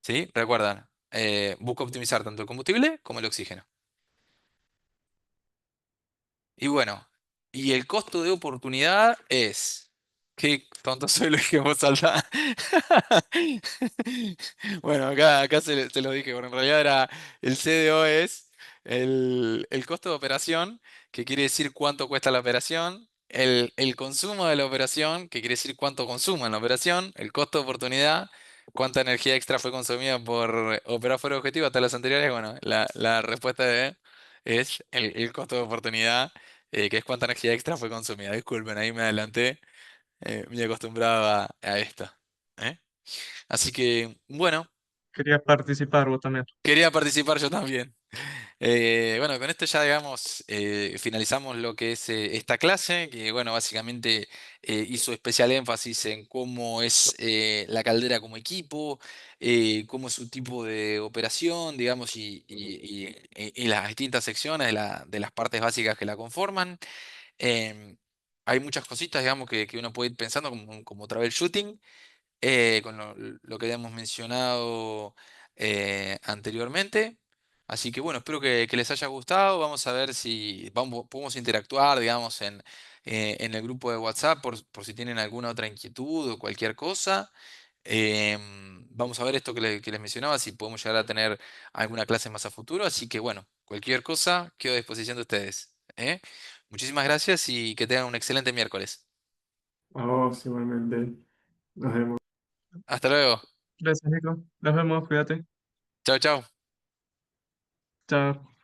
Speaker 1: ¿Sí? Recuerdan, busco optimizar tanto el combustible como el oxígeno. Y bueno, y el costo de oportunidad es. Qué tonto soy, lo dije en voz alta. Bueno, acá se lo dije, pero en realidad era el CDO es el costo de operación, que quiere decir cuánto cuesta la operación, el consumo de la operación, que quiere decir cuánto consumo en la operación, el costo de oportunidad, cuánta energía extra fue consumida por operar fuera de objetivo hasta las anteriores. Bueno, la respuesta es el costo de oportunidad, que es cuánta energía extra fue consumida. Disculpen, ahí me adelanté, muy acostumbrado a esto. ¿Eh? Así que, bueno,
Speaker 2: Quería participar vos también.
Speaker 1: quería participar yo también. Bueno, con esto ya, digamos, finalizamos lo que es esta clase, que, bueno, básicamente hizo especial énfasis en cómo es la caldera como equipo, cómo es su tipo de operación, digamos, y las distintas secciones de las partes básicas que la conforman. Em, Hay muchas cositas, digamos, que uno puede ir pensando como troubleshooting con lo que habíamos mencionado anteriormente. Así que bueno, espero que les haya gustado. Vamos a ver si podemos interactuar, digamos, en el grupo de WhatsApp por si tienen alguna otra inquietud o cualquier cosa. Vamos a ver esto que les mencionaba, si podemos llegar a tener alguna clase más a futuro. Así que bueno, cualquier cosa, quedo a disposición de ustedes. ¿Eh? Muchísimas gracias y que tengan un excelente miércoles.
Speaker 3: A vos igualmente. Nos vemos.
Speaker 1: Hasta luego.
Speaker 2: Gracias, Nico. Nos vemos, cuídate.
Speaker 1: Chao, chao.
Speaker 2: Chao.